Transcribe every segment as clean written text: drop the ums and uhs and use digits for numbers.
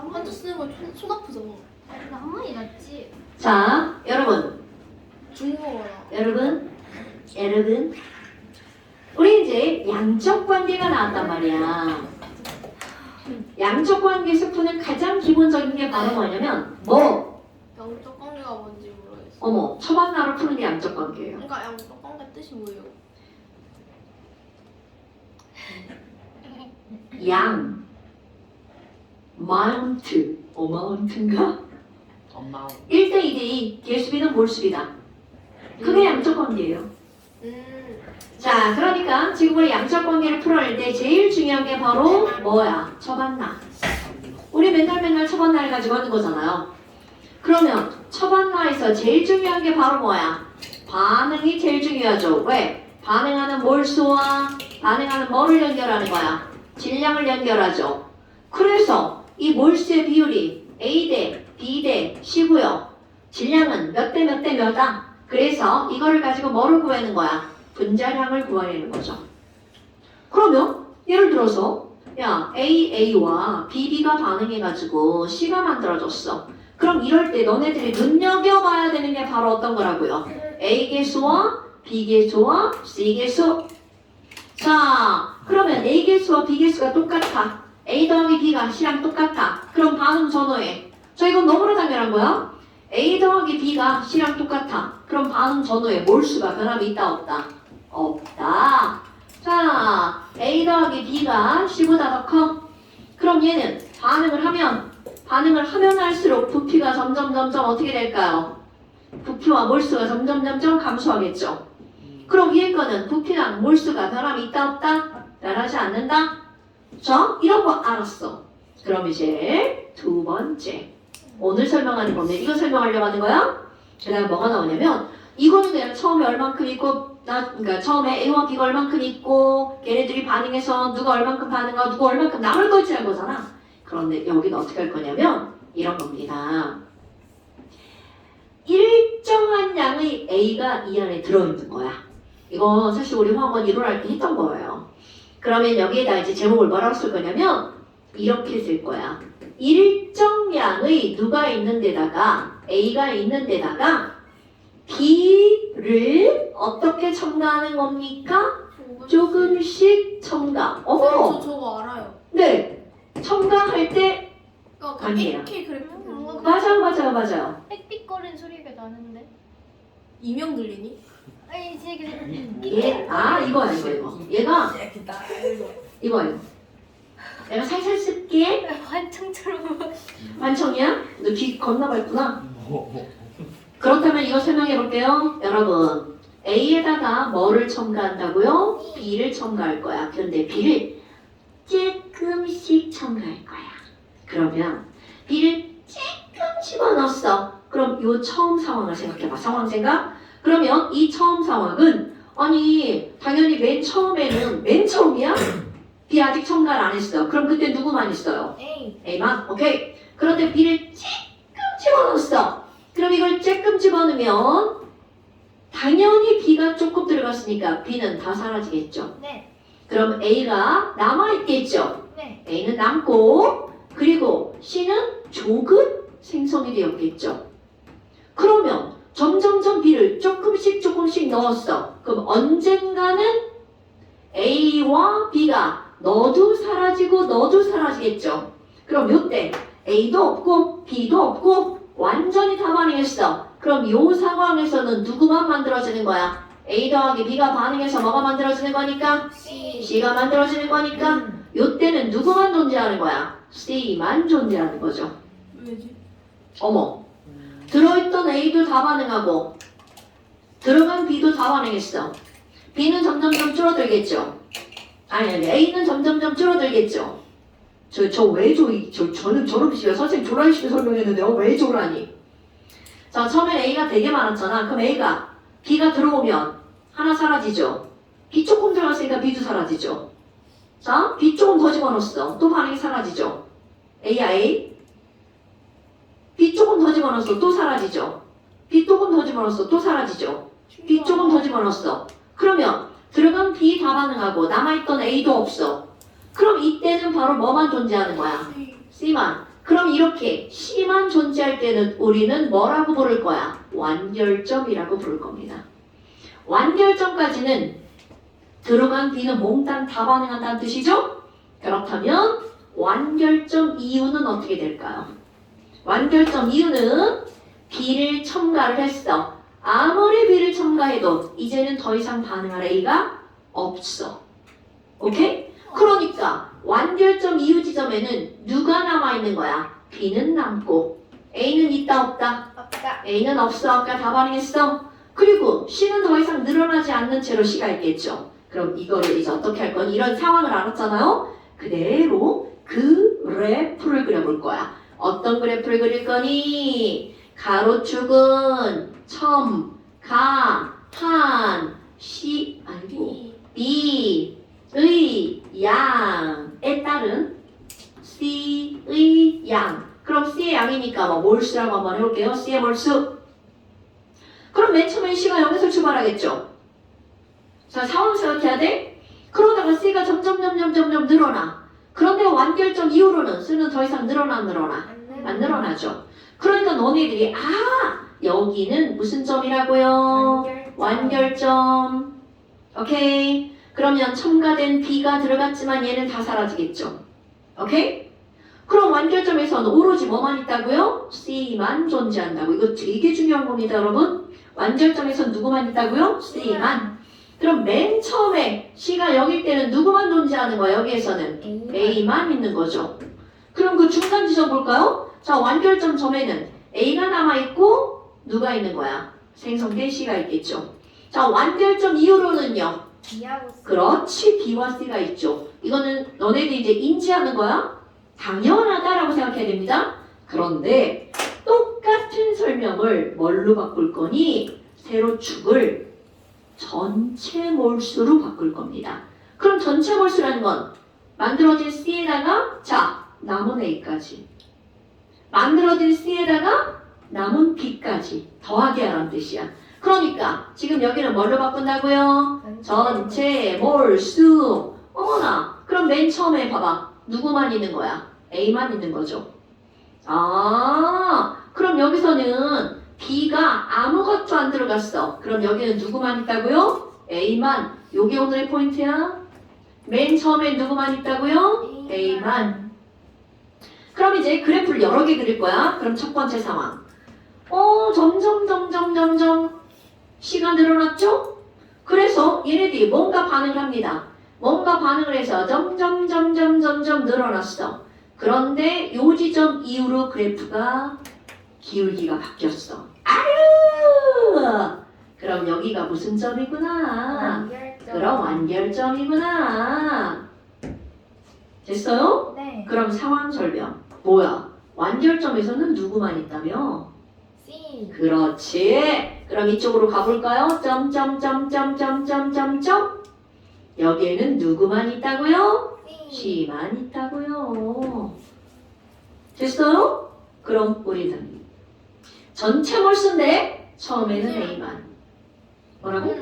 한자 쓰는 거 손 아프잖아. 나 한 번이 낫지. 자, 여러분. 중국어라. 여러분. 우리 이제 양적 관계가 나왔단 말이야. 양적 관계에서 푸는 가장 기본적인 게 바로 뭐냐면 뭐? 양적 관계가 뭔지 모르겠어. 어머, 처반나로 푸는 게 양적 관계예요. 그러니까 양적 관계 뜻이 뭐예요? 양, 마운트, 어마운트인가? 엄마 1대 2대 2, 개수비는 몰수비다. 그게 양적 관계예요. 자, 그러니까 지금 우리 양적 관계를 풀어낼 때 제일 중요한 게 바로 뭐야? 처반나. 우리 맨날 처반나를 가지고 하는 거잖아요. 그러면 처반나에서 제일 중요한 게 바로 뭐야? 반응이 제일 중요하죠. 왜? 반응하는 몰수와 반응하는 뭐를 연결하는 거야? 질량을 연결하죠. 그래서 이 몰수의 비율이 A 대 B 대 C고요. 질량은 몇 대 몇 대 몇이다. 그래서 이거를 가지고 뭐를 구하는 거야? 분자량을 구하려는 거죠. 그러면 예를 들어서 야 AA와 BB가 반응해가지고 C가 만들어졌어. 그럼 이럴 때 너네들이 눈여겨봐야 되는 게 바로 어떤 거라고요? A계수와 B계수와 C계수. 자, 그러면 A계수와 B계수가 똑같아. A 더하기 B가 C랑 똑같아. 그럼 반응 전후에. 자, 이건 너무나 당연한 거야. A 더하기 B가 C랑 똑같아. 그럼 반응 전후에 몰수가 변함이 있다 없다? 없다. 자, A 더하기 B가 C보다 더 커. 그럼 얘는 반응을 하면 할수록 부피가 점점 어떻게 될까요? 부피와 몰수가 점점 감소하겠죠. 그럼 위에 거는 부피랑 몰수가 변함이 있다 없다? 변하지 않는다? 자, 이런 거 알았어. 그럼 이제 두 번째. 오늘 설명하는 건데 이거 설명하려고 하는 거야? 그 다음 뭐가 나오냐면 이거는 그냥 처음에 얼만큼 있고 그러니까 처음에 A와 B가 얼만큼 있고 걔네들이 반응해서 누가 얼만큼 반응하고 누가 얼만큼 남을 걸지라는 거잖아. 그런데 여기는 어떻게 할 거냐면 이런 겁니다. 일정한 양의 A가 이 안에 들어있는 거야. 이거 사실 우리 화학원 1월 할 때 했던 거예요. 그러면 여기에다 이제 제목을 뭐라고 쓸 거냐면 이렇게 쓸 거야. 일정량의 누가 있는 데다가 A가 있는 데다가 B를 어떻게 첨가하는 겁니까? 조금씩 첨가. 저 저거 알아요. 네. 첨가할 때 그러니까 아니에요. 이렇게 그래프 맞아요. 삑삑거리는 소리가 나는데. 이명 들리니? 아니 이제 그냥 이거야. 얘가 이거예요. 내가 살살 쓸게. 환청처럼. 완청이야? 너 귀 겁나 밝구나. 그렇다면 이거 설명해 볼게요. 여러분, A에다가 뭐를 첨가한다고요? B를 첨가할 거야. 그런데 B를 조금씩 첨가할 거야. 그러면 B를 조금 집어넣었어. 그럼 요 처음 상황을 생각해봐. 상황 생각? 그러면 이 처음 상황은 아니 당연히 맨 처음이야? B 아직 첨가를 안 했어. 그럼 그때 누구만 있어요? 에이. A만? 오케이. 그런데 B를 조금 집어넣었어. 그럼 이걸 조금 집어넣으면 당연히 B가 조금 들어갔으니까 B는 다 사라지겠죠. 네. 그럼 A가 남아있겠죠. 네. A는 남고 그리고 C는 조금 생성이 되었겠죠. 그러면 점점 B를 조금씩 넣었어. 그럼 언젠가는 A와 B가 너도 사라지겠죠. 그럼 요때 A도 없고 B도 없고 완전히 다 반응했어. 그럼 요 상황에서는 누구만 만들어지는 거야? A 더하기 B가 반응해서 뭐가 만들어지는 거니까? C가 만들어지는 거니까 요때는 누구만 존재하는 거야? C만 존재하는 거죠. 왜지? 어머, 들어있던 A도 다 반응하고 들어간 B도 다 반응했어. B는 점점 줄어들겠죠. 아니 A는 점점 줄어들겠죠. 저는 저런 선생님 조라이 씨가 설명했는데요. 왜 조라니? 자, 처음엔 A가 되게 많았잖아. 그럼 A가 B가 들어오면 하나 사라지죠. B 조금 들어갔으니까 B도 사라지죠. 자, B 조금 더 집어넣었어. 또 반응이 사라지죠. A야 A. B 조금 더 집어넣었어. 또 사라지죠. B 조금 더 집어넣었어. 또 사라지죠. B 조금 더 집어넣었어. 그러면 들어간 B 다 반응하고 남아있던 A도 없어. 그럼 이때는 바로 뭐만 존재하는 거야? C만. 그럼 이렇게 C만 존재할 때는 우리는 뭐라고 부를 거야? 완결점이라고 부를 겁니다. 완결점까지는 들어간 B는 몽땅 다 반응한다는 뜻이죠? 그렇다면 완결점 이유는 어떻게 될까요? 완결점 이유는 B를 첨가를 했어. 아무리 B를 첨가해도 이제는 더 이상 반응할 A가 없어. 오케이? 그러니까 완결점 이유 지점에는 누가 남아있는 거야? B는 남고 A는 있다 없다? 없다. A는 없어. 아까 다 반응했어. 그리고 C는 더 이상 늘어나지 않는 채로 C가 있겠죠. 그럼 이거를 이제 어떻게 할 거니? 이런 상황을 알았잖아요. 그대로 그래프를 그려볼 거야. 어떤 그래프를 그릴 거니? 가로축은 첨, 가, 한, 시, 아니고 B. B의 양에 따른 C의 양. 그럼 C의 양이니까 뭐 몰수라고 한번 해볼게요. C의 몰수. 그럼 맨 처음에 C가 0에서 출발하겠죠. 자, 상황을 생각해야 돼. 그러다가 C가 점점 늘어나. 그런데 완결점 이후로는 C는 더 이상 늘어나? 안 늘어나죠. 그러니까 너네들이 여기는 무슨 점이라고요? 완결점. 오케이. 그러면 첨가된 B가 들어갔지만 얘는 다 사라지겠죠. 오케이? 그럼 완결점에서는 오로지 뭐만 있다고요? C만 존재한다고. 이거 되게 중요한 겁니다, 여러분. 완결점에서는 누구만 있다고요? C만. 그럼 맨 처음에 C가 여길 때는 누구만 존재하는 거야? 여기에서는 A만 있는 거죠. 그럼 그 중간 지점 볼까요? 자, 완결점 점에는 A가 남아있고 누가 있는 거야? 생성된 C가 있겠죠. 자, 완결점 이후로는요. B하고 C. 그렇지, B와 C가 있죠. 이거는 너네들이 이제 인지하는 거야. 당연하다라고 생각해야 됩니다. 그런데 똑같은 설명을 뭘로 바꿀 거니? 세로축을 전체 몰수로 바꿀 겁니다. 그럼 전체 몰수라는 건 만들어진 C에다가 자, 남은 A까지, 만들어진 C에다가 남은 B까지 더하기 하라는 뜻이야. 그러니까 지금 여기는 뭘로 바꾼다고요? 전체 몰수. 어머나, 그럼 맨 처음에 봐봐. 누구만 있는 거야? A만 있는 거죠. 그럼 여기서는 B가 아무것도 안 들어갔어. 그럼 여기는 누구만 있다고요? A만. 요게 오늘의 포인트야. 맨 처음에 누구만 있다고요? A만. 그럼 이제 그래프를 여러 개 그릴 거야. 그럼 첫 번째 상황. 점점 C가 늘어났죠? 그래서 얘네들이 뭔가 반응을 합니다. 뭔가 반응을 해서 점점 늘어났어. 그런데 요 지점 이후로 그래프가 기울기가 바뀌었어. 아유! 그럼 여기가 무슨 점이구나? 그럼 완결점이구나. 됐어요? 네. 그럼 상황 설명. 뭐야? 완결점에서는 누구만 있다며? C. 그렇지. 그럼 이쪽으로 가볼까요? 여기에는 누구만 있다고요? C. C만 있다고요. 됐어요? 그럼 우리는 전체 몰수인데 처음에는 A만. 뭐라고?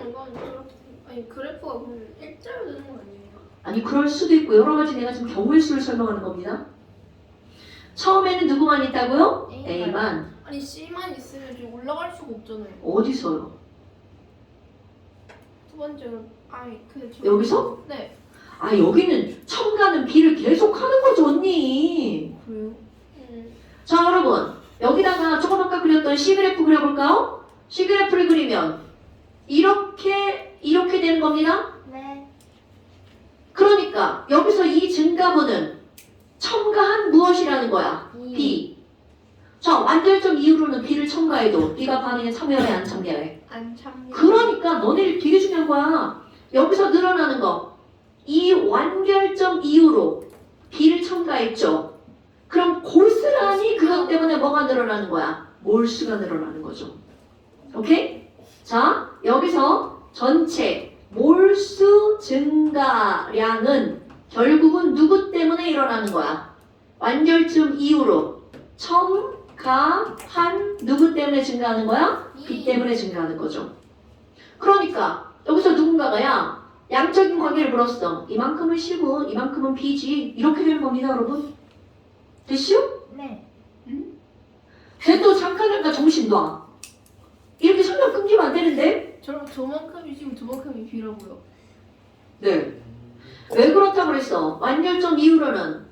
아니 그래프가 그럼 일자로 되는 거 아니에요? 아니 그럴 수도 있고 여러 가지 내가 지금 경우의 수를 설명하는 겁니다. 처음에는 누구만 있다고요? A만. 아니 C만 있으면 지금 올라갈 수가 없잖아요. 어디서요? 두 번째로 여기서? 네. 여기는 첨가는 B를 계속 하는 거죠, 언니. 그래요? 자, 여러분. 여기다가 조금 아까 그렸던 C그래프 그려볼까요? C그래프를 그리면 이렇게 되는 겁니다. 네. 그러니까 여기서 이 증가분은 첨가한 무엇이라는 거야? B. 자, 완결점 이후로는 B를 첨가해도 B가 반응에 참여해 안 참여해? 안 참여. 그러니까 너네들 되게 중요한 거야. 여기서 늘어나는 거. 이 완결점 이후로 B를 첨가했죠. 그럼 고스란히 그것 때문에 뭐가 늘어나는 거야? 몰수가 늘어나는 거죠. 오케이? 자, 여기서 전체 몰수 증가량은 결국은 누구 때문에 일어나는 거야? 완결점 이후로 첨가한 누구 때문에 증가하는 거야? B 때문에 증가하는 거죠. 그러니까 여기서 누군가가 양적인 관계를 물었어. 이만큼은 C고 이만큼은 B지. 이렇게 되는 겁니다, 여러분. 됐슈? 네. 쟤도 잠깐이니까 정신도 안. 이렇게 설명 끊기면 안 되는데? 저만큼이 지금 저만큼이 B라고요. 네. 왜 그렇다고 그랬어? 완결점 이후로는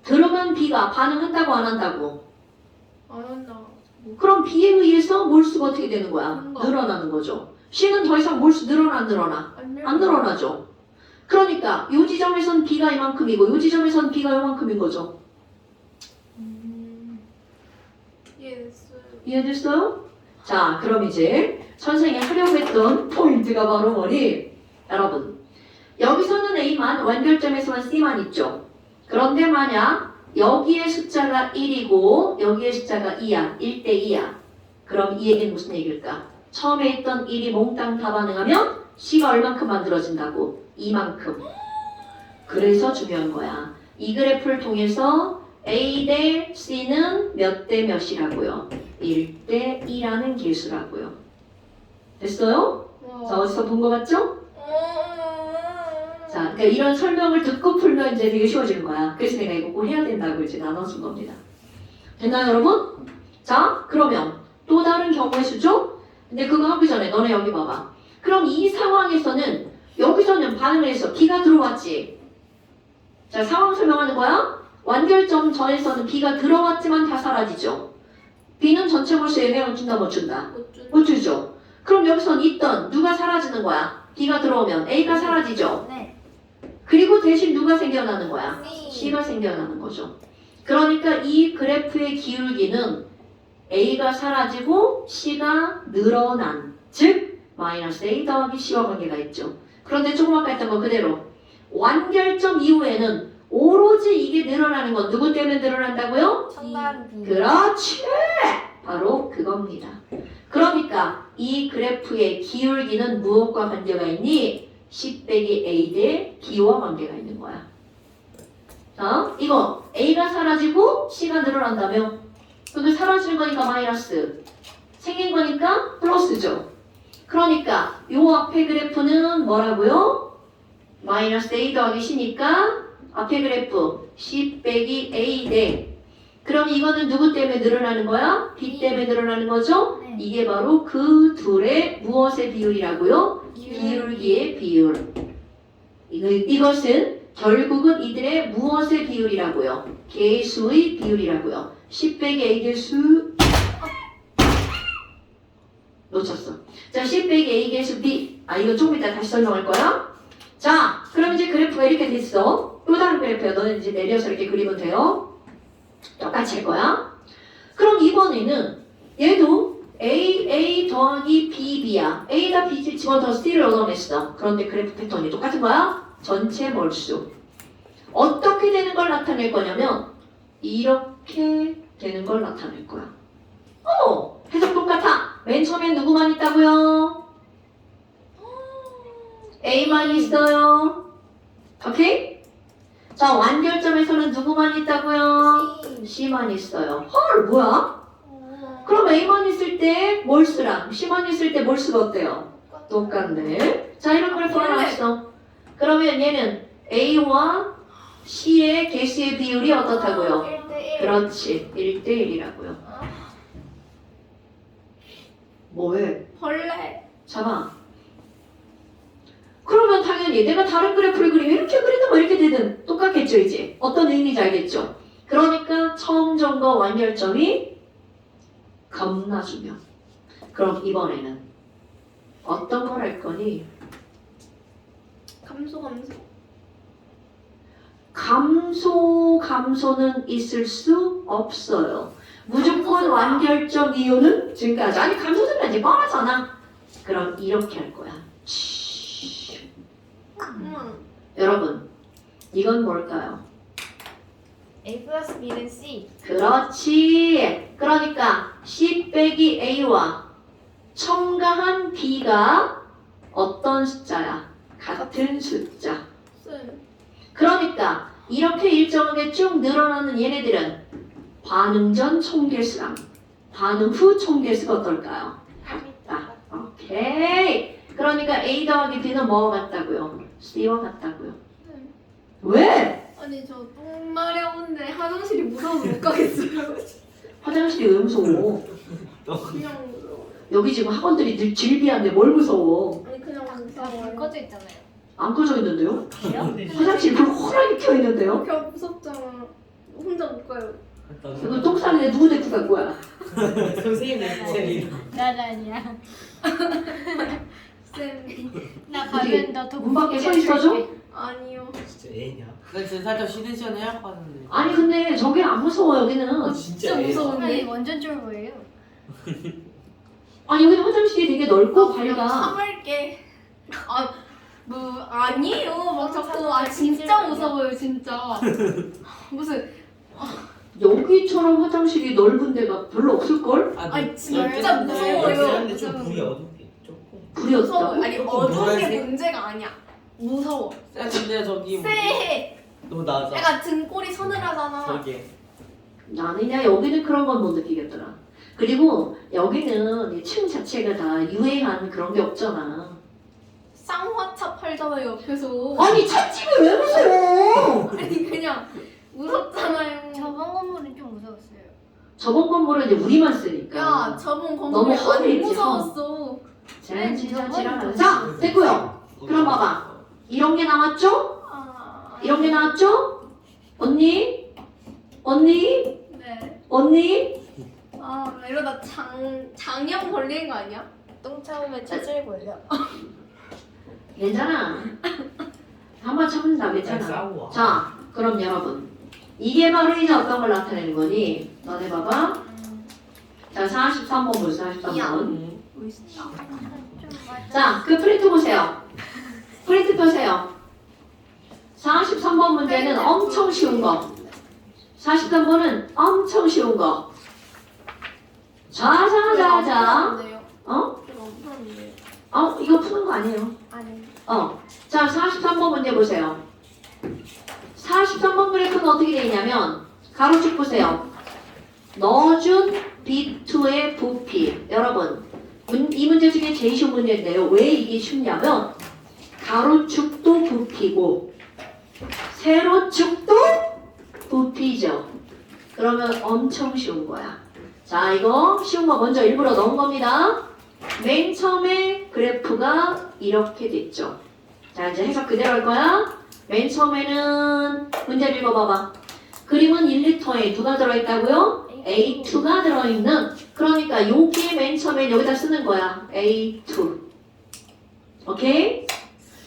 들어간 B가 반응한다고 안 한다고? 안 한다. 그럼 B에 의해서 몰수가 어떻게 되는 거야? 뭔가. 늘어나는 거죠. C는 더 이상 몰수 늘어나 안 늘어나? 안 늘어나죠. 그러니까 이 지점에선 B가 이만큼이고 이 지점에선 B가 이만큼인 거죠. 이해됐어요. 이해됐어요? 자, 그럼 이제 선생님이 하려고 했던 포인트가 바로 뭐니? 여러분, 여기서는 A만 완결점에서만 C만 있죠. 그런데 만약 여기에 숫자가 1이고 여기에 숫자가 2야. 1대 2야. 그럼 이 얘기는 무슨 얘기일까? 처음에 있던 1이 몽땅 다 반응하면 C가 얼만큼 만들어진다고? 이만큼. 그래서 중요한 거야. 이 그래프를 통해서 A 대 C는 몇 대 몇이라고요? 1대 2라는 계수라고요. 됐어요? 자, 어디서 본 거 같죠? 자, 그러니까 이런 설명을 듣고 풀면 이제 되게 쉬워지는 거야. 그래서 내가 이거 꼭 해야 된다고 이제 나눠준 겁니다. 됐나요, 여러분? 자, 그러면 또 다른 경우의 수죠? 근데 그거 하기 전에 너네 여기 봐봐. 그럼 이 상황에서는 여기서는 반응을 해서 B가 들어왔지. 자, 상황 설명하는 거야. 완결점 전에서는 B가 들어왔지만 다 사라지죠. B는 전체 몰수에 영향을 준다 못 준다? 못 주죠. 그럼 여기선 있던 누가 사라지는 거야? B가 들어오면 A가 사라지죠. 네. 그리고 대신 누가 생겨나는 거야? C. C가 생겨나는 거죠. 그러니까 이 그래프의 기울기는 A가 사라지고 C가 늘어난, 즉 마이너스 A 더하기 C와 관계가 있죠. 그런데 조금 아까 했던 거 그대로 완결점 이후에는 오로지 이게 늘어나는 건 누구 때문에 늘어난다고요? 첨단 B. 그렇지! 바로 그겁니다. 그러니까 이 그래프의 기울기는 무엇과 관계가 있니? C 빼기 A 대 B와 관계가 있는 거야. 자, 이거 A가 사라지고 C가 늘어난다며? 그게 사라지는 거니까 마이너스, 생긴 거니까 플러스죠. 그러니까 요 앞에 그래프는 뭐라고요? 마이너스 A 더하기 C니까 앞에 그래프 C 빼기 A 대, 그럼 이거는 누구 때문에 늘어나는 거야? B 때문에 늘어나는 거죠? 네. 이게 바로 그 둘의 무엇의 비율이라고요? 기울기의 비율. 이것은 결국은 이들의 무엇의 비율이라고요? 계수의 비율이라고요. C 빼기 A 계수 놓쳤어. 자, C 빼기 A 계수 B. 이거 조금 이따 다시 설명할 거야. 자, 그럼 이제 그래프가 이렇게 됐어. 또 다른 그래프야. 너는 이제 내려서 이렇게 그리면 돼요. 똑같이 할 거야. 그럼 이번에는 얘도 A 더하기 B야. A가 B 집어넣어 C를 얻어냈어. 그런데 그래프 패턴이 똑같은 거야. 전체 몰수. 어떻게 되는 걸 나타낼 거냐면 이렇게 되는 걸 나타낼 거야. 해석 똑같아. 맨 처음엔 누구만 있다고요? A만 있어요. 오케이? 자, 완결점에서는 누구만 있다고요? C만 있어요. 헐, 뭐야? 그럼 A만 있을 때 몰수랑 C만 있을 때 몰수가 어때요? 똑같네. 자, 이런 그래프가 나왔어. 그러면 얘는 A와 C의 개수의 비율이 어떻다고요? 1대1. 그렇지, 1대1이라고요. 뭐해? 벌레. 잡아. 그러면 당연히 내가 다른 그래프를 그리면 이렇게 그리든 뭐 이렇게 되든 똑같겠죠, 이제. 어떤 의미인지 알겠죠? 그러니까 처음 점과 완결점이 겁나 중요. 그럼 이번에는 어떤 걸 할 거니? 감소. 감소는 있을 수 없어요. 무조건 완결점 이유는 지금까지. 아니, 감소는 이제 뻔하잖아. 그럼 이렇게 할 거야. 여러분, 이건 뭘까요? A 플러스 B는 C. 그렇지. 그러니까 C 빼기 A와 첨가한 B가 어떤 숫자야? 같은 숫자. 그러니까 이렇게 일정하게 쭉 늘어나는 얘네들은 반응 전 총개수랑 반응 후 총개수가 어떨까요? 같다. 오케이. 그러니까 A 더하기 B는 뭐와 같다고요? C와 같다고요. 왜? 아니 저 똥 마려운데 화장실이 무서워서 못 가겠어요. 화장실이 왜 무서워? 그냥 무서워. 여기 지금 학원들이 늘 질비한데 뭘 무서워? 아니 그냥 불 무서워요. 꺼져 있잖아요. 안 꺼져 있는데요? 그래요? 화장실 불 호랑이 켜 있는데요? 그냥 무섭잖아. 혼자 못 가요. 이거 똥 싸는데 누구 데리고 갈 거야? 선생님 내 나도 아니야. 쌤 나 가면 너더 문 밖에 서 있어줘? 아니요. 진짜 애냐? 나 지금 살짝 쉬는 시간에 해야 하는데. 아니 근데 저게 안 무서워 여기는. 진짜 무서운데. 아니 완전 쫄보예요. 아니 여기 화장실이 되게 넓고 밝아. 참을게. 뭐 아니에요. 막 자꾸 진짜 무서워요 진짜. 무슨 여기처럼 화장실이 넓은 데가 별로 없을걸? 아니, 진짜 무서워요. 근데 좀 불이 어둡게 조금. 불이 무서워. 없다고? 아니 조금 어두운 게 노란색? 문제가 아니야. 무서워. 근데 저기 쎄해. 너 나자. 약간 등골이 서늘하잖아. 저기. 나는 그냥 여기는 그런 건 못 느끼겠더라. 그리고 여기는 이 층 자체가 다 유해한 그런 게 없잖아. 쌍화차 팔잖아요 옆에서. 아니 찻집이 왜 무서워? 아니 그냥 무섭잖아요. 저번 건물은 좀 무서웠어요. 저번 건물은 이제 우리만 쓰니까. 야 저번 너무 건물이 안 허물했지, 무서웠어. 쟤는 진짜 지랄하네. 자 됐고요. 그럼 봐봐. 이런 게 나왔죠? 아, 이런 게 나왔죠? 언니? 언니? 네. 언니? 아 이러다 장염 걸리는 거 아니야? 똥 차오면 차질 걸려. 괜찮아. 한번 참는다 괜찮아. 싸워. 자 그럼 여러분 이게 바로 이제 어떤 걸 나타내는 거니? 너네 봐봐. 자 43번 보세요. 43번. 자 그 프린트 보세요. 프린트 펴세요. 43번 문제는 엄청 쉬운 거. 43번은 엄청 쉬운 거. 자자자자. 어? 이거 푸는 거 아니에요. 아니. 자 43번 문제 보세요. 43번 그래프는 어떻게 되어 있냐면 가로축 보세요. 넣어준 B2의 부피. 여러분 이 문제 중에 제일 쉬운 문제인데요. 왜 이게 쉽냐면 가로축도 부피고 세로축도 부피죠. 그러면 엄청 쉬운 거야. 자 이거 쉬운 거 먼저 일부러 넣은 겁니다. 맨 처음에 그래프가 이렇게 됐죠. 자 이제 해석 그대로 할 거야. 맨 처음에는 문제를 읽어봐봐. 그림은 1리터에 누가 들어있다고요? A2가 들어있는. 그러니까 여기에 맨 처음에 여기다 쓰는 거야. A2. 오케이?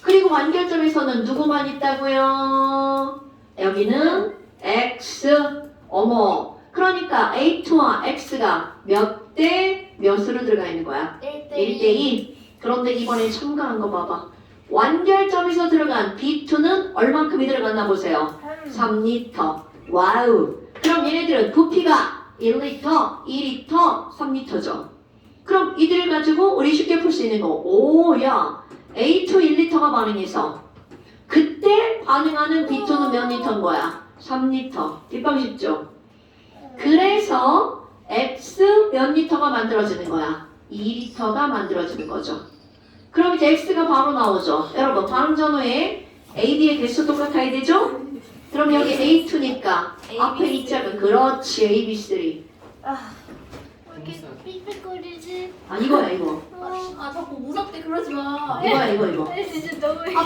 그리고 완결점에서는 누구만 있다고요? 여기는 X. 어머. 그러니까 A2와 X가 몇 대 몇으로 들어가 있는 거야? 1대2. 그런데 이번에 첨가한 거 봐봐. 완결점에서 들어간 B2는 얼만큼이 들어갔나 보세요. 3리터. 와우. 그럼 얘네들은 부피가 1리터, 2리터, 3리터죠. 그럼 이들 가지고 우리 쉽게 풀 수 있는 거. 오, 야. A2 1리터가 반응해서 그때 반응하는 B2는 몇 리터인 거야? 3리터. 뒷방 쉽죠? 그래서 X 몇 리터가 만들어지는 거야? 2리터가 만들어지는 거죠. 그럼 이제 X가 바로 나오죠. 여러분 반응 전후에 AB의 개수 똑같아야 되죠? 그럼 여기 A2니까 앞에 이 짝은 그렇지 AB3. 왜 이렇게 삐삐거리지? 아 이거야 이거. 아 자꾸 무섭게 그러지 마. 이거야 이거. 진짜 너무 아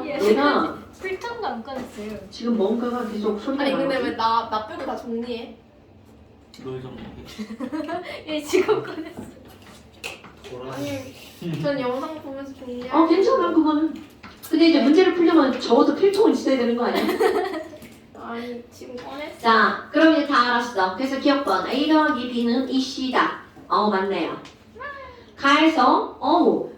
얘가 필통도 안 꺼냈어요. 지금 뭔가가 계속 소리가 아니 근데 나지? 왜 나 빼고 다 정리해? 롤좀 얘 지금 꺼냈어. 아니 전 영상 보면서 정리해. 괜찮아 그거는. 근데 이제 문제를 풀려면 적어도 필통은 있어야 되는 거 아니야? 아니 지금 꺼냈어. 자 그럼 이제 다 알았어. 그래서 기억번 A 더하기 B는 EC다. 맞네요. 가에서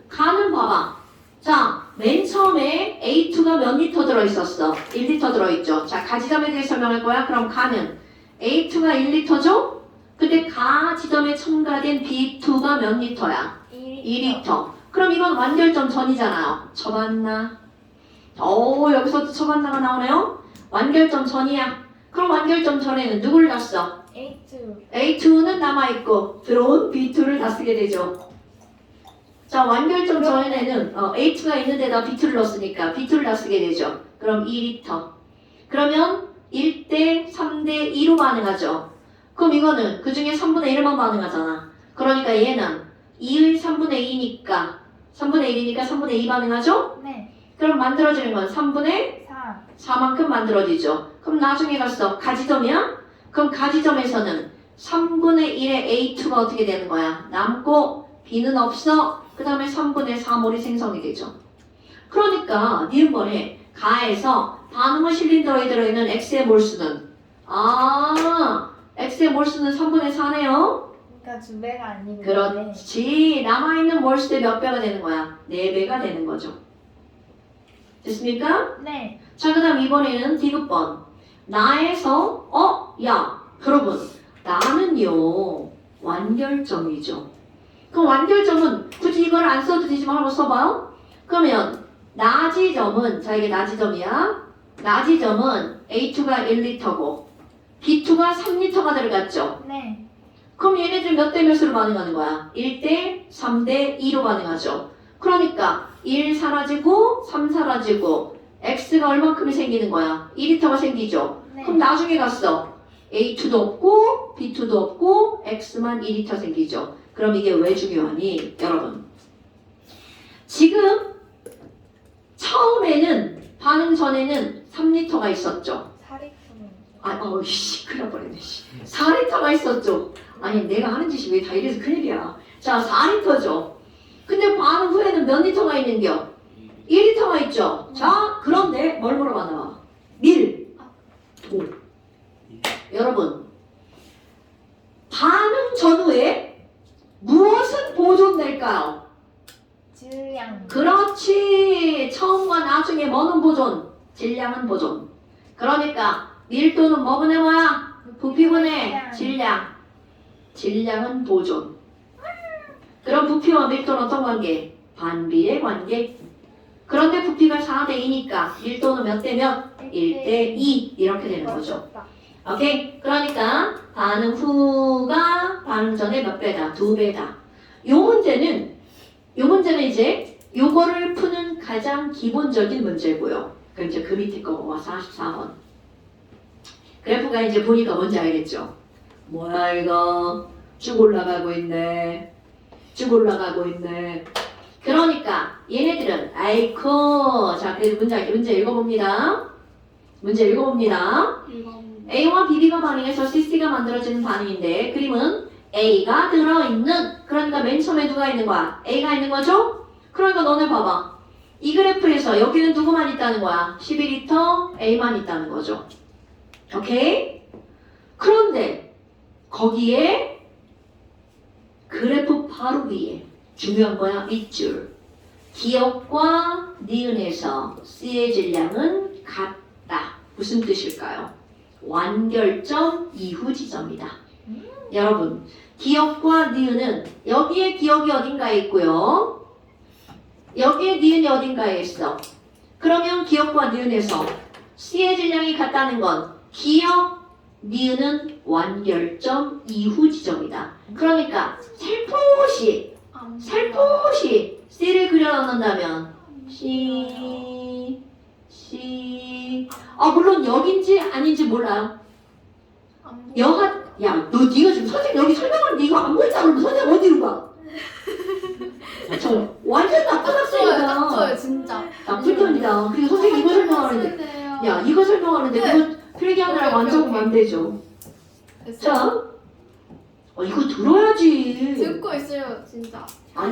가는 봐봐. 자 맨 처음에 A2가 몇 리터 들어있었어? 1리터 들어있죠. 자 가 지점에 대해 설명할 거야. 그럼 가는 A2가 1리터죠? 근데 가 지점에 첨가된 B2가 몇 리터야? 2리터. 그럼 이건 완결점 전이잖아요. 쳐봤나? 여기서도 쳐봤나가 나오네요. 완결점 전이야. 그럼 완결점 전에는 누구를 다 써? A2. A2는 남아있고 들어온 B2를 다 쓰게 되죠. 자, 완결점 전에는 H2가 있는 데다 B2를 넣었으니까 B2를 다 쓰게 되죠. 그럼 2리터. 그러면 1대 3대 2로 반응하죠. 그럼 이거는 그 중에 3분의 1만 반응하잖아. 그러니까 얘는 2의 3분의 2니까 3분의 1이니까 3분의 2 반응하죠? 네. 그럼 만들어지는 건 3분의 4. 4만큼 만들어지죠. 그럼 나중에 가서 가지점이야? 그럼 가지점에서는 3분의 1의 A2가 어떻게 되는 거야? 남고 B는 없어. 그 다음에 3분의 4몰이 생성이 되죠. 그러니까 니은번에 가에서 반응을 실린더에 들어있는 X의 몰수는 X의 몰수는 3분의 4네요. 그러니까 2배가 아니고. 그렇지. 남아있는 몰수의 몇 배가 되는 거야? 4배가 되는 거죠. 됐습니까? 네. 자, 그 다음 이번에는 디귿번. 나에서 야 여러분 나는요 완결점이죠. 그럼 완결점은 굳이 이걸 안 써도 되지만 한번 써봐요. 그러면 나지점은 자 이게 나지점이야. 나지점은 A2가 1리터고 B2가 3리터가 들어갔죠. 네. 그럼 얘네들 몇 대 몇으로 반응하는 거야? 1대 3대 2로 반응하죠. 그러니까 1 사라지고 3 사라지고 X가 얼마큼이 생기는 거야? 2리터가 생기죠. 네. 그럼 나중에 갔어. A2도 없고 B2도 없고 X만 2리터 생기죠. 그럼 이게 왜 중요하니? 여러분 지금 처음에는 반응 전에는 3리터가 있었죠. 4리터는. 어이씨 큰일 날뻔했네. 4리터가 있었죠. 아니 내가 하는 짓이 왜 다 이래서 큰일이야. 자 4리터죠. 근데 반응 후에는 몇 리터가 있는겨? 1리터가 있죠. 자 그런데 뭘 물어봐나? 밀, 도. 여러분 반응 전후에 무엇은 보존될까요? 질량. 그렇지. 처음과 나중에 뭐는 보존? 질량은 보존. 그러니까 밀도는 뭐분의 뭐야? 부피분의 질량. 질량은 보존. 그럼 부피와 밀도는 어떤 관계? 반비례 관계. 그런데 부피가 4대2니까 밀도는 몇 대 몇? 1대2 이렇게 되는 거죠. 오케이? 그러니까 반응 후가 반응 전에 몇 배다? 2배다. 요 문제는 이제 요거를 푸는 가장 기본적인 문제고요. 그럼 이제 그 밑에 거가 44번. 그래프가 이제 보니까 뭔지 알겠죠? 뭐야 이거 쭉 올라가고 있네. 쭉 올라가고 있네. 그러니까 얘네들은 아이코 자 그래서 문제 읽어봅니다. 문제 읽어봅니다. A와 BB가 반응해서 CC가 만들어지는 반응인데 그림은 A가 들어있는 그러니까 맨 처음에 누가 있는 거야? A가 있는 거죠? 그러니까 너네 봐봐. 이 그래프에서 여기는 누구만 있다는 거야? 11리터 A만 있다는 거죠. 오케이? 그런데 거기에 그래프 바로 위에 중요한 거야 윗줄 기역과 니은에서 C의 질량은 같다. 무슨 뜻일까요? 완결점 이후 지점이다. 여러분 기역과 니은은 여기에 기역이 어딘가에 있고요. 여기에 니은이 어딘가에 있어. 그러면 기역과 니은에서 C의 질량이 같다는 건 기역, 니은은 완결점 이후 지점이다. 그러니까 살포시 C를 그려 넣는다면 C 물론 여긴지 아닌지 몰라요. 야, 너 네가 지금 선생님 여기 설명하는데 이거 안 보인다 그러면 선생님 어디로 가? 저 완전 나쁜 학생이다. 딱줘요 진짜. 나쁜 년이다. 그리고 선생님 이거 설명하는데 야 이거 설명하는데 그거 필기하느라고 안 적으면 안 되죠. 자, 이거 들어야지. 듣고 있어요 진짜.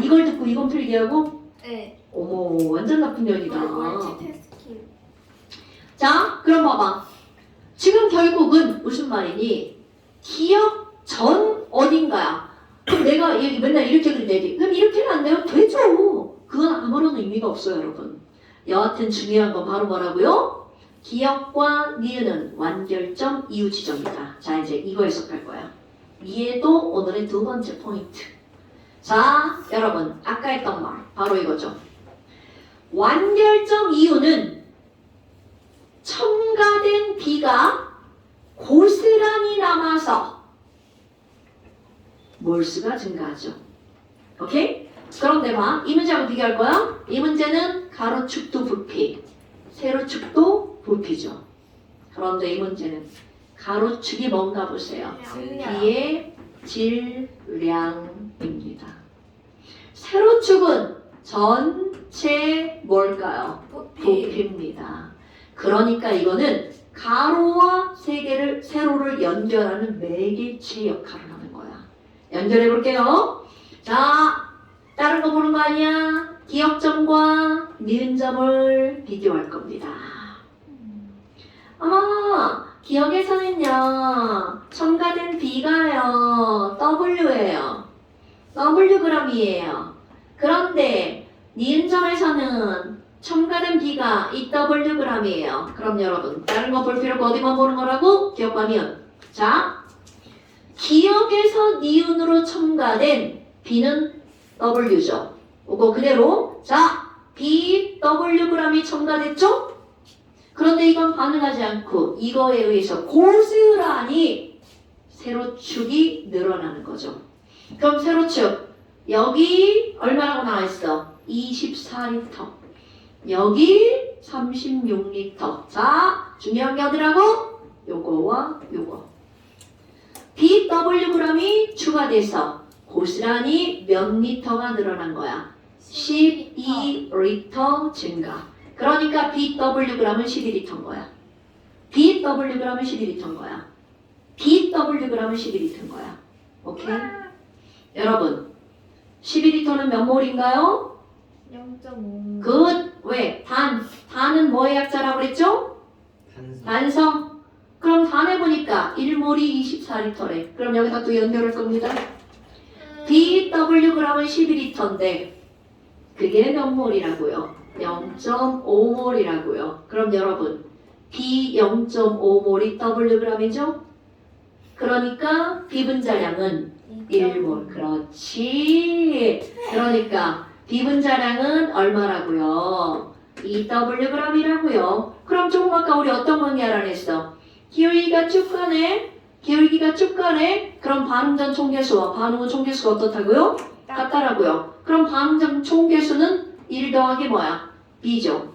이걸 듣고 이건 필기하고? 네. 어머 완전 나쁜 년이다. 멀티태스킹. 자, 그럼 봐봐. 지금 결국은 무슨 말이니? 기억 전 어딘가야. 그럼 내가 맨날 이렇게 그린다지. 그럼 이렇게는 안 돼요? 되죠. 그건 아무런 의미가 없어요, 여러분. 여하튼 중요한 건 바로 뭐라고요? 기억과 니은은 완결점 이후 지점이다. 자, 이제 이거 해석할 거야. 이해도 오늘의 두 번째 포인트. 자, 여러분 아까 했던 말 바로 이거죠. 완결점 이후는 첨가된 B가 고스란히 남아서 몰수가 증가하죠. 오케이? 그런데 봐. 이 문제하고 비교할 거야. 이 문제는 가로축도 부피, 세로축도 부피죠. 그런데 이 문제는 가로축이 뭔가 보세요. B의 질량입니다. 세로축은 전체 뭘까요? 부피입니다. 그러니까 이거는 가로와 세로를 연결하는 매개체 역할을 하는 거야. 연결해 볼게요. 자, 다른 거 보는 거 아니야? 기역점과 니은점을 비교할 겁니다. 기역에서는요, 첨가된 B가요, W예요. Wg이에요. 그런데 니은점에서는 첨가된 B가 EWg이에요. 그럼 여러분, 다른 거 볼 필요 없고 어디만 보는 거라고? 기역과 니은. 자, 기역에서 니은으로 첨가된 B는 W죠. 이거 그대로. 자, BWg이 첨가됐죠? 그런데 이건 반응하지 않고 이거에 의해서 고스란히 세로축이 늘어나는 거죠. 그럼 세로축 여기 얼마라고 나와 있어? 24리터. 여기 36리터. 자, 중요한 게 어디라고? 요거와 요거. BWg이 추가돼서 고스란히 몇 리터가 늘어난 거야? 12리터 증가. 그러니까 BWg은 12리터인 거야. BWg은 12리터인 거야. BWg은 12리터인 거야. 오케이? 여러분, 12리터는 몇 몰인가요? 0.5. 굿. 왜? 단은 뭐의 약자라고 그랬죠? 단성. 그럼 단 해보니까 1몰이 24리터래. 그럼 여기다 또 연결할 겁니다. BWg은 12리터인데 그게 몇 몰이라고요? 0.5몰이라고요. 그럼 여러분, B 0.5몰이 Wg이죠? 그러니까 비분자량은 1몰. 그렇지. 그러니까 비분자량은 얼마라고요? 2Wg이라고요. 그럼 조금 아까 우리 어떤 관계 알아냈어? 기울기가 쭉 가네. 기울기가 쭉 가네. 그럼 반응전 총계수와 반응은 총계수가 어떻다고요? 같다라고요. 그럼 반응전 총계수는 1 더하기 뭐야? B죠.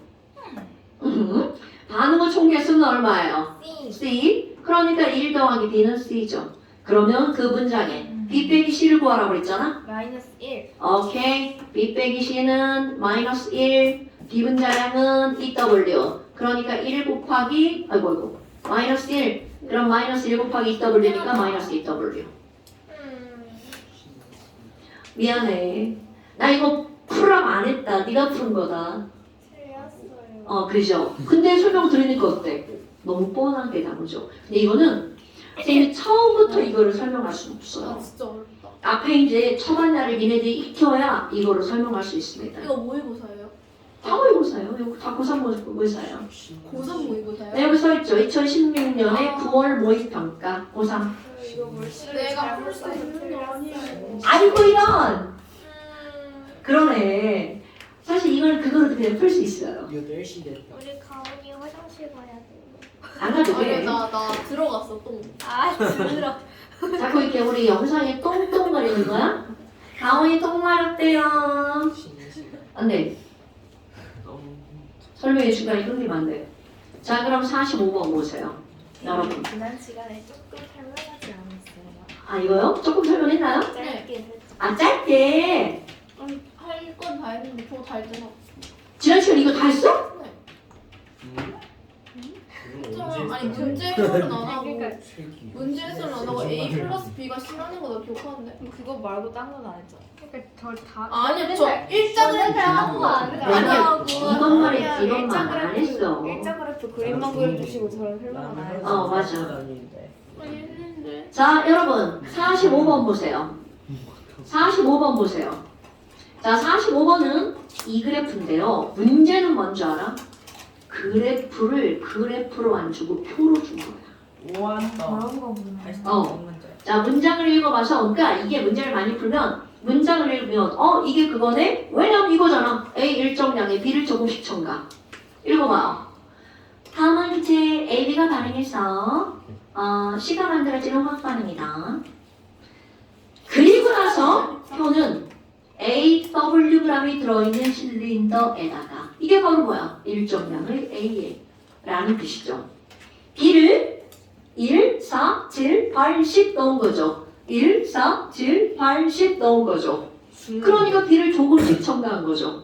반응의 총계수는 얼마예요? C. 그러니까 1 더하기 B는 C죠. 그러면 그 문장에 B 빼기 C를 구하라고 그랬잖아? -1. 오케이. B 빼기 C는 -1. 비분자량은 EW. 그러니까 1 곱하기 -1. 그럼 -1 곱하기 EW니까 -EW. 미안해. 나 이거 풀업 안 했다. 네가 푼 거다. 틀렸어요. 그죠? 근데 설명 들으니까 어때? 너무 뻔하게 나오죠. 근데 이거는 선생님이 처음부터 이거를 설명할 수는 없어요. 진짜 어렵다. 앞에 이제 초반날을 니네들이 익혀야 이거를 설명할 수 있습니다. 이거 모의고사예요? 다 모의고사예요. 이거 다 고3 모의고사예요. 고3 모의고사요? 네, 여기 써있죠. 2016년에 9월 모의평가 고3. 이거 물씨를 내가 풀 수 있는 게 아니에요. 아이고 이런! 그러네. 사실 이걸 그거로 그냥 풀 수 있어요. 8시 됐다. 우리 가은이 화장실 가야 돼. 안 가도 아니 돼. 나 들어갔어 똥. 아, 들어. 자꾸 이렇게 우리 영상에 똥똥거리는 거야? 가온이 똥 마렵대요. 안 돼. 너무 설명의 중간에 끊기면 안 돼. 자, 그럼 45번 보세요. 여러분. 지난 시간에 조금 설명하지 않았어요. 아, 이거요? 조금 설명했나요? 짧게 했죠. 아, 짧게. 할 건 다 했는데 저거 다 했잖아. 지난 시간 이거 다 했어? 언제 아니 문제 해설은 안 하고 그러니까 문제 해설은 안 하고 A 플러스 B가 C라는 거 나 기억하는데. 그거 말고 딴 건 안 했죠. 그러니까 저다 아니요 저 일장을 한거 아니야. 아니야. 이것만 했지. 이것만 일장 안 그래프, 했어. 일장 그래프 그림만 그려주시고 저는 설명은 안 했죠. 어, 맞아. 아니 했는데. 자, 여러분. 45번 보세요. 45번 보세요. 자, 45번은 이 그래프인데요. 문제는 뭔지 알아? 그래프를 그래프로 안 주고 표로 준 거야. 우왔다. 그런 거구나. 자, 문장을 읽어봐서, 그러니까 이게 문제를 많이 풀면, 문장을 읽으면, 이게 그거네? 왜냐면 이거잖아. A 일정량에 B를 조금씩 첨가. 읽어봐요. 다음은 이제 A, B가 반응해서, C가 만들어지는 화학 반응이다. 그리고 나서 표는 AWg이 들어있는 실린더에다가 이게 바로 뭐야? 일정량의 A라는 뜻이죠. B를 1, 4, 7, 8, 10 넣은 거죠. 1, 4, 7, 8, 10 넣은 거죠. 그러니까 B를 조금씩 첨가한 거죠.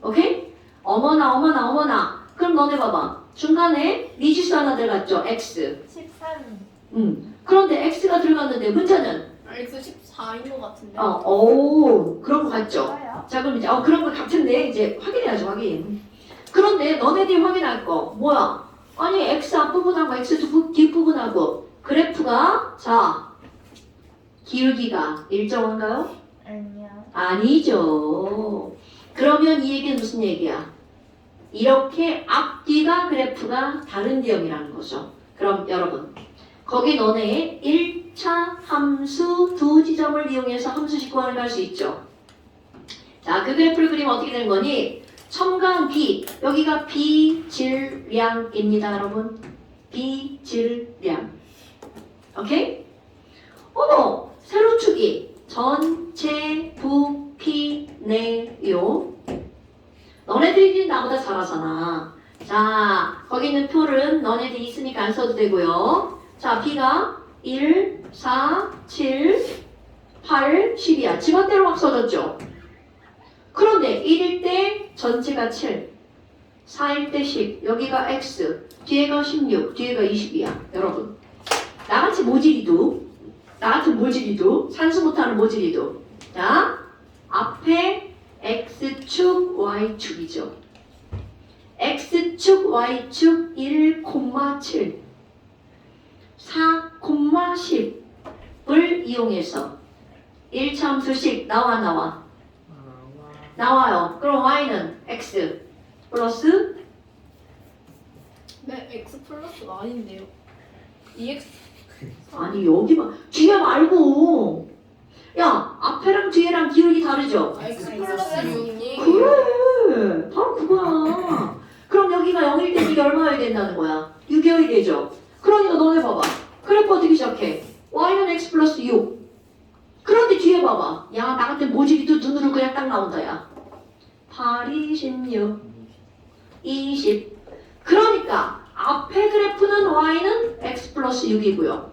오케이? 어머나. 그럼 너네 봐봐. 중간에 미지수 하나 들어갔죠? X. 13. 그런데 X가 들어갔는데 문자는 X 14인 것 같은데. 그런 거 같죠? 뭐요? 자, 그럼 이제 그런 거 같은데 이제 확인해야죠, 확인. 그런데 너네들이 확인할 거 뭐야? 아니 X 앞부분하고 X 뒷부분하고 그래프가 자 기울기가 일정한가요? 아니요. 아니죠. 그러면 이 얘기는 무슨 얘기야? 이렇게 앞뒤가 그래프가 다른 기형이라는 거죠. 그럼 여러분 거기 너네 1차 함수 두 지점을 이용해서 함수식 구하는 거 할 수 있죠. 자, 그 그래프를 그리면 어떻게 되는 거니? 첨가한 B, 여기가 비질량입니다, 여러분. 비질량. 오케이? 어머, 세로축이 전체 부피 내요. 너네들이 나보다 잘하잖아. 자, 거기 있는 표는 너네들이 있으니까 안 써도 되고요. 자, B가 1, 4, 7, 8, 10이야. 지멋대로 막 써졌죠? 그런데 1일 때 전체가 7, 4일 때 10, 여기가 X, 뒤에가 16, 뒤에가 20이야. 여러분. 나같이 모질이도, 나 같은 모질이도, 산수 못하는 모질이도. 자, 앞에 X축, Y축이죠. X축, Y축 1,7, 4,10을 이용해서 1차 함수식 나와요. 그럼 y는 x 플러스 네, X 플러스가 아닌데요. EX. 아니 여기만 뒤에 말고 야 앞에랑 뒤에랑 기울기 다르죠? X 플러스 6이. 그래 바로 그거야. 그럼 여기가 0일 때 이게 얼마여야 된다는 거야? 6이어야 되죠? 그러니까 너네 봐봐 그래프 어떻게 시작해? y는 x 플러스 6 그런데 뒤에 봐봐 야 나 같은 모질이도 눈으로 그냥 딱 나온다 야 8, 16, 20 그러니까 앞에 그래프는 y는 x 플러스 6이고요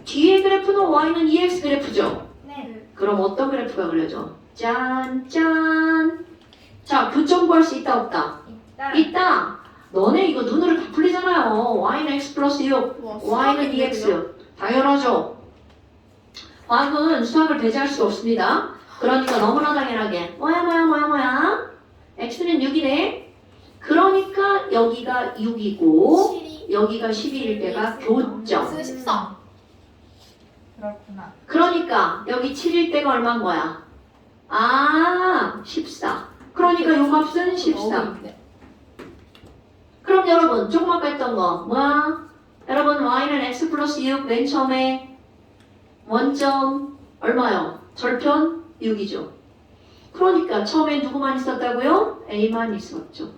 뒤에 그래프는 y는 2x 그래프죠 네. 그럼 어떤 그래프가 그려져? 짠짠 자 교점 구할 수 있다 없다? 있다. 있다 너네 이거 눈으로 다 풀리잖아요 y는 x 플러스 6 y는 2x 당연하죠 y는 수학을 배제할 수 없습니다 그러니까 너무나 당연하게 뭐야 x는 6이네 그러니까 여기가 6이고 여기가 11일 때가 교점 X 14. 그렇구나. 그러니까 여기 7일 때가 얼마인 거야? 14 그러니까 요 값은 14 그럼 여러분 조금 아까 했던 거 뭐야? 여러분 y는 x 플러스 6 맨 처음에 원점 얼마요? 절편 6이죠. 그러니까 처음에 누구만 있었다고요? a만 있었죠.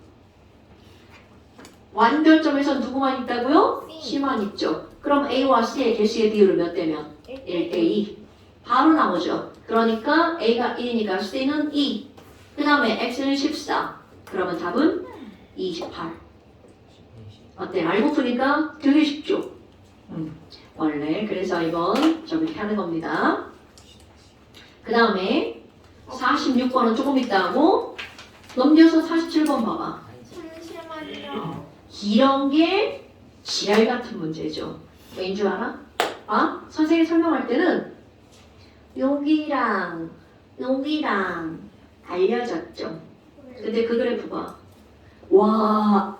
완결점에서 누구만 있다고요? c만 있죠. 그럼 a와 c의 개수의 비율은 몇 대면? 1대2 바로 나오죠. 그러니까 a가 1이니까 c는 2 그 다음에 x는 14 그러면 답은 28 어때? 알고 보니까 되게 쉽죠? 원래 그래서 이건 저렇게 하는 겁니다. 그 다음에 46번은 조금 있다 하고 넘겨서 47번 봐봐. 잠시만요. 이런 게 지랄 같은 문제죠. 왜인 줄 알아? 선생님이 설명할 때는 여기랑 알려졌죠. 근데 그 그래프 봐. 와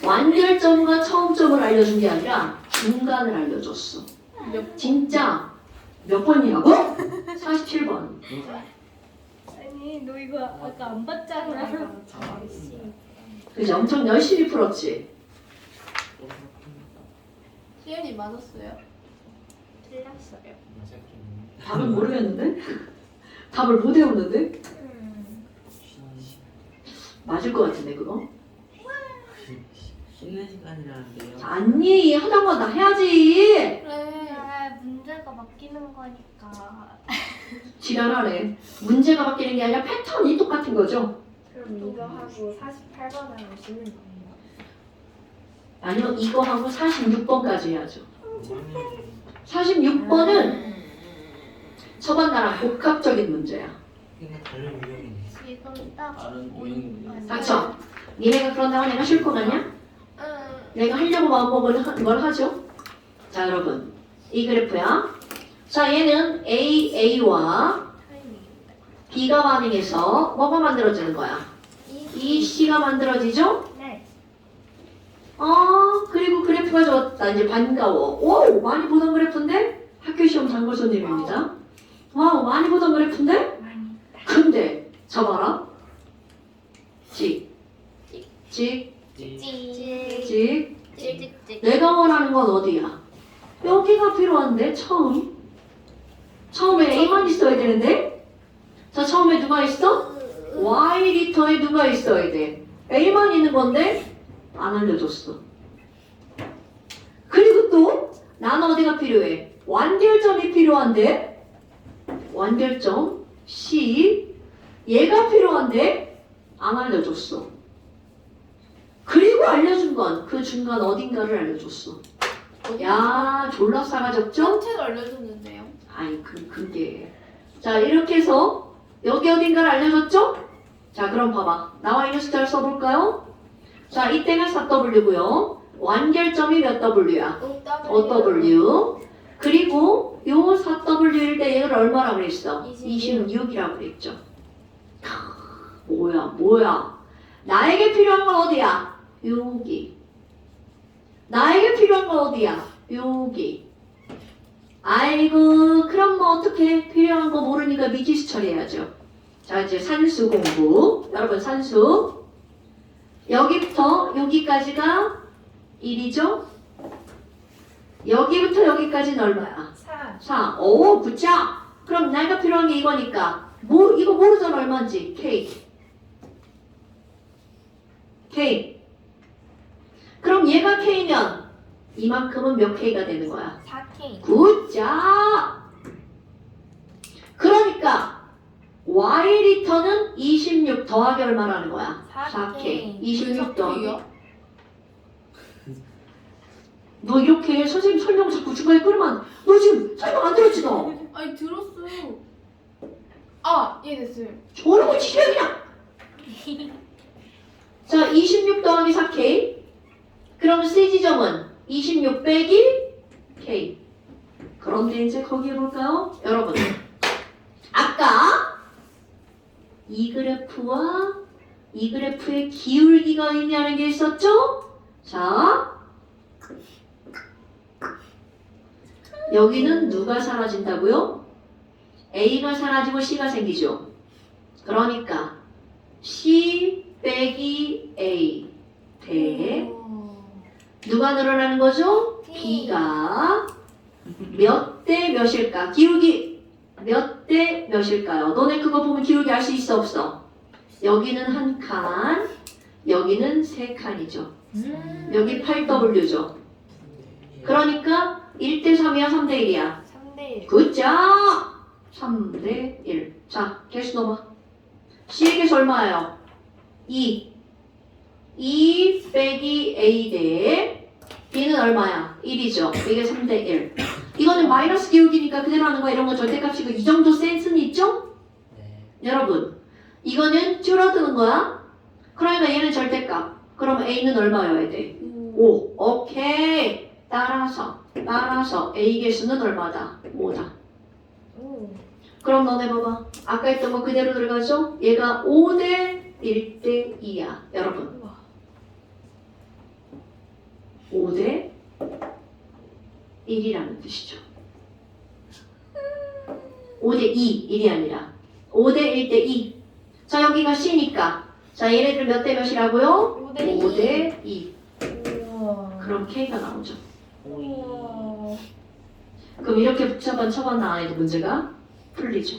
완결점과 처음점을 알려준 게 아니라 중간을 알려줬어. 진짜 몇 번이라고? 47번. 아니 너 이거 아까 안 봤잖아. 그래서 엄청 열심히 풀었지. 시연이 맞았어요. 틀렸어요. 답을 모르겠는데? 답을 못 외웠는데? 맞을 것 같은데 그거? 쉬는 시간이라는데요. 아니 하던 거 다 해야지. 그래. 문제 문제가 바뀌는 거니까. 지랄하네. 문제가 바뀌는 게 아니라 패턴이 똑같은 거죠? 그럼 이거 하고 48번을 오시는 거예요. 아니요, 이거 하고 46번까지 해야죠. 46번은 저번 나랑 복합적인 문제야. 이게 다른 유형이네. 지금 딱 다른 유형인데. 닥쳐. 니네가 그런다고 내가 싫고 가냐? 응. 내가 하려고 마음먹은 걸 하죠. 자, 여러분. 이 그래프야. 자, 얘는 AA와 B가 반응해서 뭐가 만들어지는 거야? 이 C가 만들어지죠? 네. 그리고 그래프가 좋았다. 이제 반가워. 오, 많이 보던 그래프인데? 학교 시험 장고 손님입니다. 와우, 많이 보던 그래프인데? 많이. 근데, 저 봐라. 찍, 찍, 찍. 찍찍찍. 내가 원하는 건 어디야? 여기가 필요한데, 처음에 A만 있어야 되는데? 자, 처음에 누가 있어? Y 리터에 누가 있어야 돼? A만 있는 건데? 안 알려줬어. 그리고 또, 나는 어디가 필요해? 완결점이 필요한데? 완결점, C. 얘가 필요한데? 안 알려줬어. 그리고 알려준 건 그 중간 어딘가를 알려줬어. 야, 졸라 싸가졌죠? 선택 알려줬는데요. 아니, 그게. 자, 이렇게 해서 여기 어딘가를 알려줬죠? 자, 그럼 봐봐. 나와 있는 숫자를 써볼까요? 자, 이때는 4W고요. 완결점이 몇 W야? 5W. 그리고 요 4W일 때 얘를 얼마라고 그랬어? 26이라고 그랬죠. 뭐야. 나에게 필요한 건 어디야? 여기. 나에게 필요한 건 어디야? 여기. 아이고, 그럼 뭐 어떻게 필요한 거 모르니까 미지수 처리해야죠. 자, 이제 산수 공부. 여러분, 산수. 여기부터 여기까지가 1이죠? 여기부터 여기까지는 얼마야? 4. 4. 오, 굿자. 그럼 나이가 필요한 게 이거니까. 이거 모르잖아, 얼마인지. K. 그럼 얘가 K면 이만큼은 몇 K가 되는 거야? 4K. 굿자. 그러니까 Y 리터는 26 더하기 얼마라는 거야? 4K. 26 더하기. 너 이렇게 선생님 설명 자꾸 중간에 끊으면 너 지금 설명 안 들었지 너? 아니 들었어요. 아, 이해됐어요. 저런 거 치려 그냥. 자, 26 더하기 4K. 그럼 CG점은 26 빼기 K. 그런데 이제 거기 해볼까요? 여러분, 아까 이 그래프와 이 그래프의 기울기가 의미하는 게 있었죠? 자, 여기는 누가 사라진다고요? A가 사라지고 C가 생기죠. 그러니까 C 빼기 A 대 누가 늘어나는 거죠? B가 몇 대 몇일까? 기울기 몇 대 몇일까요? 너네 그거 보면 기울기 알 수 있어 없어? 여기는 한 칸, 여기는 세 칸이죠. 여기 8W죠. 그러니까 1대 3이야, 3대 1이야. 3대1. 굿자! 3대 1. 자, 개수 넣어봐. C의 개수 얼마예요? 2. 2 빼기 A 대 B는 얼마야? 1이죠. 이게 3대 1. 이거는 마이너스 기울기니까 그대로 하는 거야. 이런 건 절대값이고 이 정도 센스는 있죠? 네. 여러분, 이거는 줄어드는 거야. 그러니까 얘는 절대값. 그럼 A는 얼마여야 돼? 5. 오케이. 따라서 A 개수는 얼마다? 5다. 그럼 너네 봐봐. 아까 했던 거 그대로 들어가죠? 얘가 5대 1대 2야. 여러분. 5대 1이라는 뜻이죠. 5대 2, 1이 아니라 5대 1대 2. 자, 여기가 C니까. 자, 얘네들 몇 대 몇이라고요? 5대 2. 그럼 K가 나오죠. 그럼 이렇게 복잡한 처방 나안에도 문제가 풀리죠.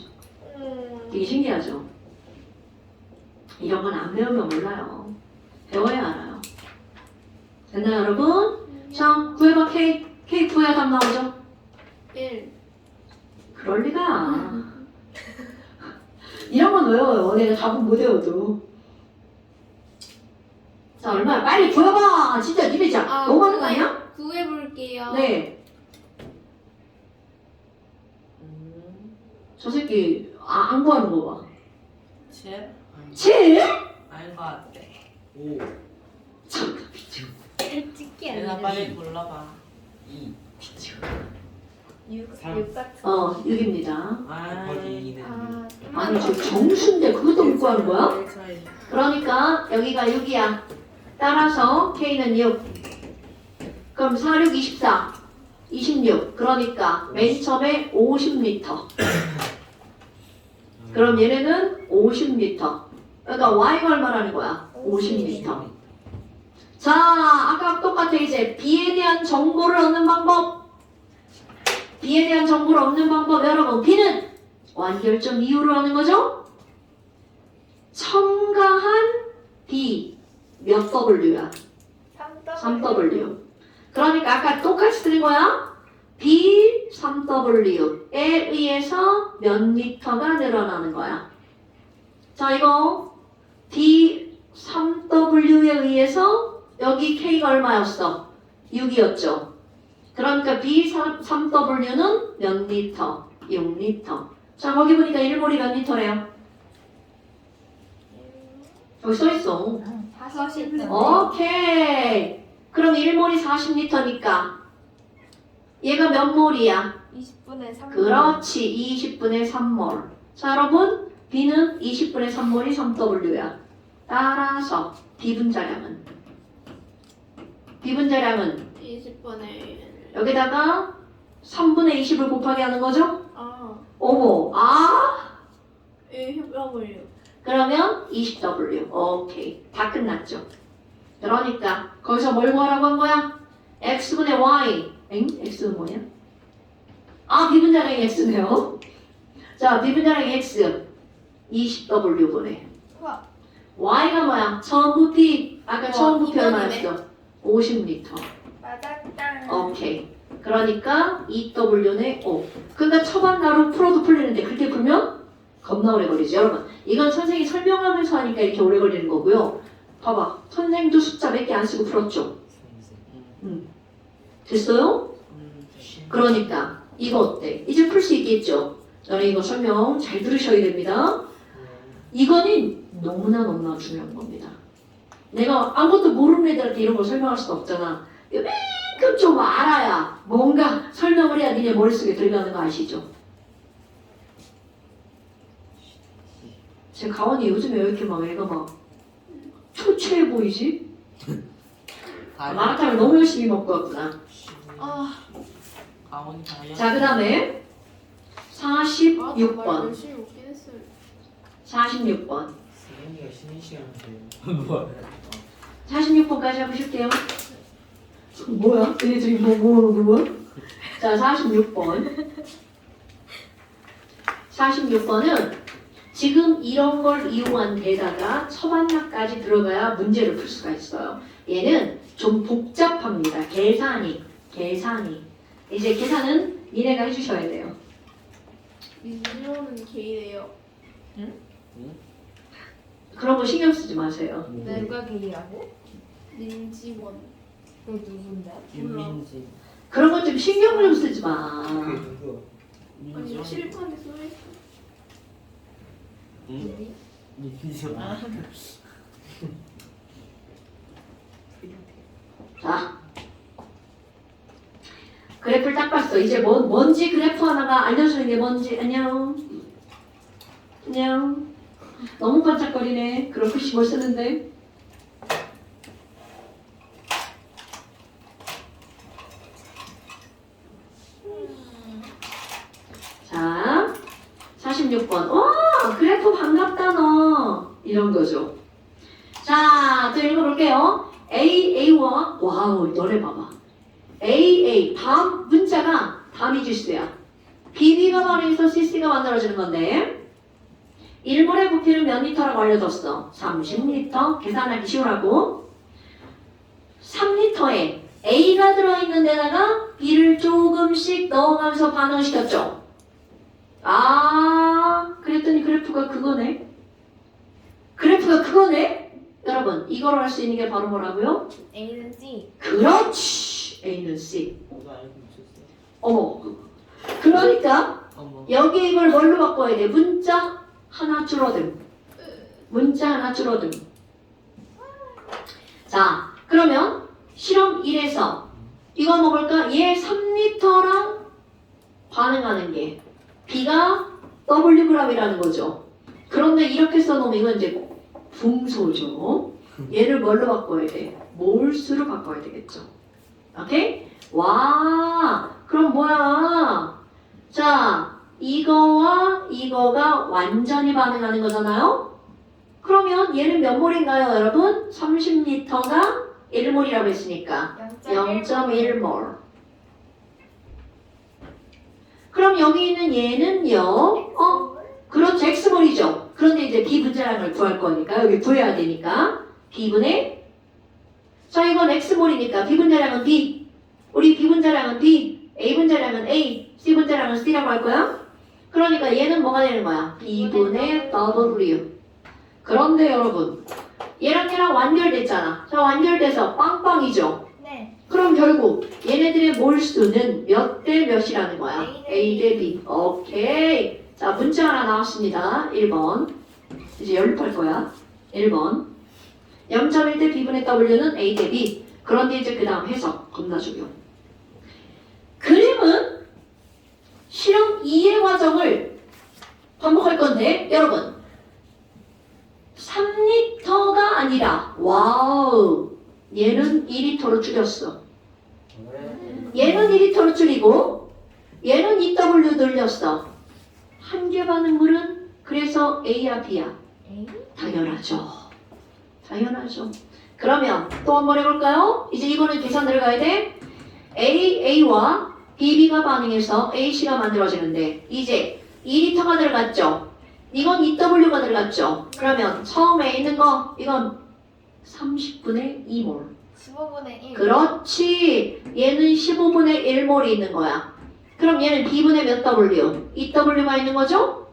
되게 신기하죠. 이런 건 안 배우면 몰라요. 배워야 알아요. 됐나요, 여러분? 자, 구해봐, K. K 구해야 답 나오죠? 1. 그럴 리가. 이런 건 외워요. 내가 답은 못 외워도. 자, 얼마야? 빨리 보여봐. 진짜 니네 진짜 너무하는 거 아니야? 구해볼게요. 네. 저 새끼 안 구하는 거 봐. 7? 7? 아닌 것 같아. 5 참, 미쳐. 찍기 얘나 안 돼. 빨리 골라봐. 2 미쳐. 6 3. 같은. 6입니다. 아, 곱하기 2는 아니, 지금 정수인데 그것도 못 구하는 거야? 일 차이. 그러니까 여기가 6이야. 따라서 K는 6. 그럼 4, 6, 24. 26. 그러니까 맨 처음에 50m. 그럼 얘네는 50m. 그러니까 Y가 얼마라는 거야? 50m. 자, 아까 똑같아. 이제 B에 대한 정보를 얻는 방법. B에 대한 정보를 얻는 방법. 여러분, B는 완결점 이후로 하는 거죠? 첨가한 B 몇 W야? 3W. 그러니까 아까 똑같이 쓰는 거야. B 3W에 의해서 몇 미터가 늘어나는 거야. 자, 이거 B 3W에 의해서 여기 K가 얼마였어? 6이었죠. 그러니까 B 3W는 몇 미터? 6미터. 자, 거기 보니까 1몰이 몇 미터래요? 여기 써있어. 40. 오케이. 그럼 1몰이 40리터니까 얘가 몇 몰이야? 20분에 3. 그렇지. 20분의 3몰. 자, 여러분 B는 20분의 3몰이 3W야. 따라서 B분자량은 20분에 여기다가 3분의 20을 곱하기 하는 거죠? 어머. 해봐버려. 그러면 20W. 오케이. 다 끝났죠. 그러니까 거기서 뭘 구하라고 한 거야? X분의 Y. X는 뭐냐? B분자량이 X네요. 자, B분자량이 X. 20W분의 우와. Y가 뭐야? 처음 부피. 아까 처음 부피 이번이네. 얼마였어? 50m. 맞았다. 오케이. 그러니까 2W는 5. 그러니까 초반나로 풀어도 풀리는데 그렇게 풀면 겁나 오래 걸리죠. 여러분, 이건 선생님이 설명하면서 하니까 이렇게 오래 걸리는 거고요. 봐봐. 선생님도 숫자 몇 개 안 쓰고 풀었죠? 됐어요? 그러니까 이거 어때? 이제 풀 수 있겠죠? 너네 이거 설명 잘 들으셔야 됩니다. 이거는 너무나 중요한 겁니다. 내가 아무것도 모르는 애들한테 이런 걸 설명할 수 없잖아. 이만큼 좀 알아야 뭔가 설명을 해야 니네 머릿속에 들어가는 거 아시죠? 제 가원이 요즘에 왜 이렇게 막 애가 막 초췌해 보이지? 마라탕을 너무 열심히 먹고 왔구나. 가온이 다이어. 자, 그 다음에 46번. 열심히 먹긴 했어요. 46번. 승현이가 쉬는 시간인데 뭐 46번까지 해보실게요. 뭐야? 얘네들이 뭐하는 거야? 자, 46번. 46번은 지금 이런 걸 이용한 데다가 처반나까지 들어가야 문제를 풀 수가 있어요. 얘는 좀 복잡합니다. 계산이. 이제 계산은 니네가 해주셔야 돼요. 민지호는 게이래요. 그런 거 신경 쓰지 마세요. 누가 게이라고? 민지원. 너 누군데? 윤민지. 그런 거 좀 신경 좀 쓰지 마. 그게 누구야? 아니 민지. 칠판에 써있어. 응? 민지. 자, 그래프를 딱 봤어. 이제 뭔지 그래프 하나가 알려주는 게 뭔지. 안녕. 너무 반짝거리네. 그런 글씨 뭘 쓰는데. 자, 46번. 와, 그래프 반갑다 너. 이런 거죠. 자, 또 읽어볼게요. AA와 와우, 너네 봐봐. AA 다음 문자가 다미지수야. BB가 말해서 CC가 만들어지는 건데 1몰의 부피는 몇 리터라고 알려줬어? 30리터. 계산하기 쉬우라고. 3리터에 A가 들어있는 데다가 B를 조금씩 넣어가면서 반응시켰죠. 그거네. 그래프가 그거네. 여러분 이걸 할 수 있는 게 바로 뭐라고요? A는 C. 그렇지. A는 C. 저도 알고 있었어요. 어머. 그러니까 어머. 여기 이걸 뭘로 바꿔야 돼? 문자 하나 줄어듦. 문자 하나 줄어듦. 자, 그러면 실험 1에서 이거 한번 볼까? 얘 3리터랑 반응하는 게 B가 Wg이라는 거죠. 그런데 이렇게 써놓으면 이건 이제 분소죠. 얘를 뭘로 바꿔야 돼? 몰수로 바꿔야 되겠죠. 오케이? 와, 그럼 뭐야? 자, 이거와 이거가 완전히 반응하는 거잖아요? 그러면 얘는 몇 몰인가요, 여러분? 30리터가 1몰이라고 했으니까 0.1몰. 그럼 여기 있는 얘는요? 그렇죠. X몰이죠. 그런데 이제 B 분자량을 구할 거니까 여기 구해야 되니까 B분의 자 이건 X몰이니까 B 분자량은 B 우리 B 분자량은 B A 분자량은 A C 분자량은 C라고 할 거야. 그러니까 얘는 뭐가 되는 거야? B분의 W. 그런데 여러분 얘랑 완결됐잖아. 자 완결돼서 빵빵이죠. 네. 그럼 결국 얘네들의 몰수는 몇 대 몇이라는 거야? A 대 B. 오케이. 자 문자 하나 나왔습니다. 1번. 이제 연립할 거야. 1번. 0.1 대 B분의 W는 A 대 B. 그런데 이제 그 다음 해석 겁나 중요. 그림은 실험 2의 과정을 반복할 건데 여러분 3리터가 아니라 와우 얘는 2리터로 줄였어. 얘는 2리터로 줄이고 얘는 2W 늘렸어. 한 개 반응물은 그래서 A야 B야? A? 당연하죠. 당연하죠. 그러면 또 한 번 해볼까요? 이제 이거는 계산 들어가야 돼. A와 BB가 반응해서 AC가 만들어지는데 이제 2리터가 들어갔죠. 이건 2W가 들어갔죠. 그러면 처음에 있는 거 이건 30분의 2몰. 15분의 1. 그렇지. 얘는 15분의 1몰이 있는 거야. 그럼 얘는 B분의 몇 W? 2W가 있는 거죠?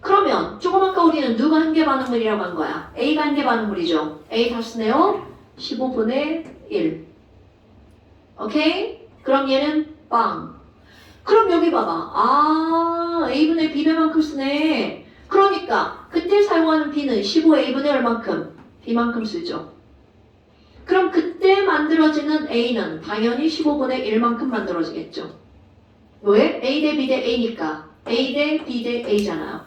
그러면 조금 아까 우리는 누가 한 개 반응물이라고 한 거야? A가 한 개 반응물이죠. A 다 쓰네요. 15분의 1. 오케이? 그럼 얘는 빵. 그럼 여기 봐봐. 아, A분의 B배만큼 쓰네. 그러니까 그때 사용하는 B는 15A분의 얼만큼? B만큼 쓰죠. 그럼 그때 만들어지는 A는 당연히 15분의 1만큼 만들어지겠죠. 왜? A 대 B 대 A니까 A 대 B 대 A잖아요.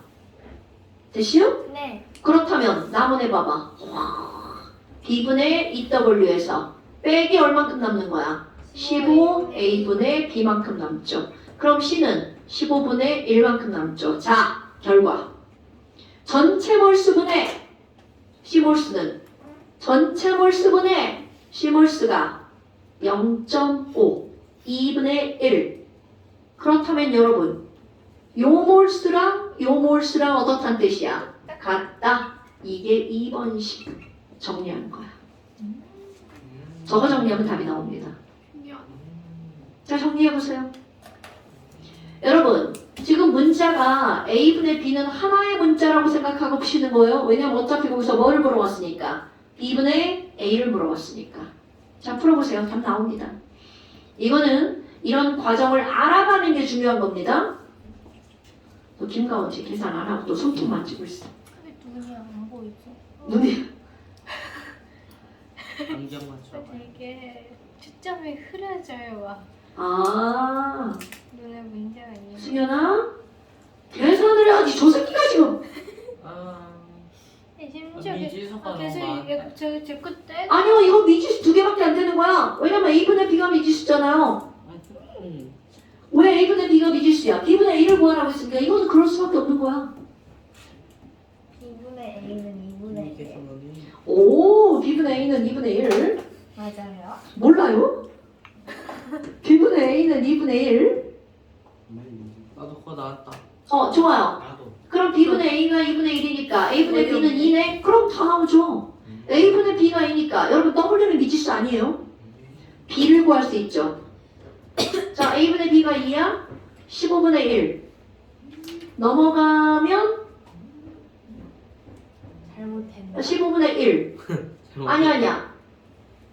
됐시요? 네. 그렇다면 나무해봐봐. 와, B분의 2W에서 빼기 얼만큼 남는 거야? 15A분의 B만큼 남죠. 그럼 C는 15분의 1만큼 남죠. 자, 결과. 전체 몰수분의 C몰수는 전체 몰수분의 C몰수가 0.5, 2분의 1. 그렇다면 여러분, 요 몰수랑 요 몰수랑 어떻단 뜻이야? 같다. 이게 2번식 정리하는 거야. 저거 정리하면 답이 나옵니다. 자, 정리해보세요. 여러분, 지금 문자가 A분의 B는 하나의 문자라고 생각하고 푸시는 거예요. 왜냐면 어차피 거기서 뭐를 물어봤으니까? B분의 A를 물어봤으니까. 자, 풀어보세요. 답 나옵니다. 이거는 이런 과정을 알아가는 게 중요한 겁니다. 또 김가원 씨 계산 안 하고 또 손톱 만지고 있어. 근데 눈이 안 보이죠? 눈이 안경 맞춰. 되게 초점이 흐려져요. 와. 아, 눈에 문제가 있는. 승현아 계산을 해야지. 저 새끼가 지금. 아, 심지어 미지수가 계속 너무 이게 많다. 제 끝에 아니요, 이거 미지수 2개밖에 안 되는 거야. 왜냐면 A분의 B가 미지수잖아요. 왜 A분의 B가 미지수야? B분의 A를 구하라고 했으니까 이거는 그럴 수밖에 없는 거야. 2분의 A는 2분의 1. 오, B분의 A는 2분의 1. 맞아요. 몰라요? B분의 A는 2분의 1. 나도 그거 나왔다. 좋아요. 나도. 그럼 B분의 A가 2분의 1이니까 A분의 B는 2네? 그럼 다 나오죠. A분의 B가 2니까 여러분 W는 미지수 아니에요? B를 구할 수 있죠. 자, A분의 B가 2야? 15분의 1. 넘어가면 잘못했네. 15분의 1. 아니야.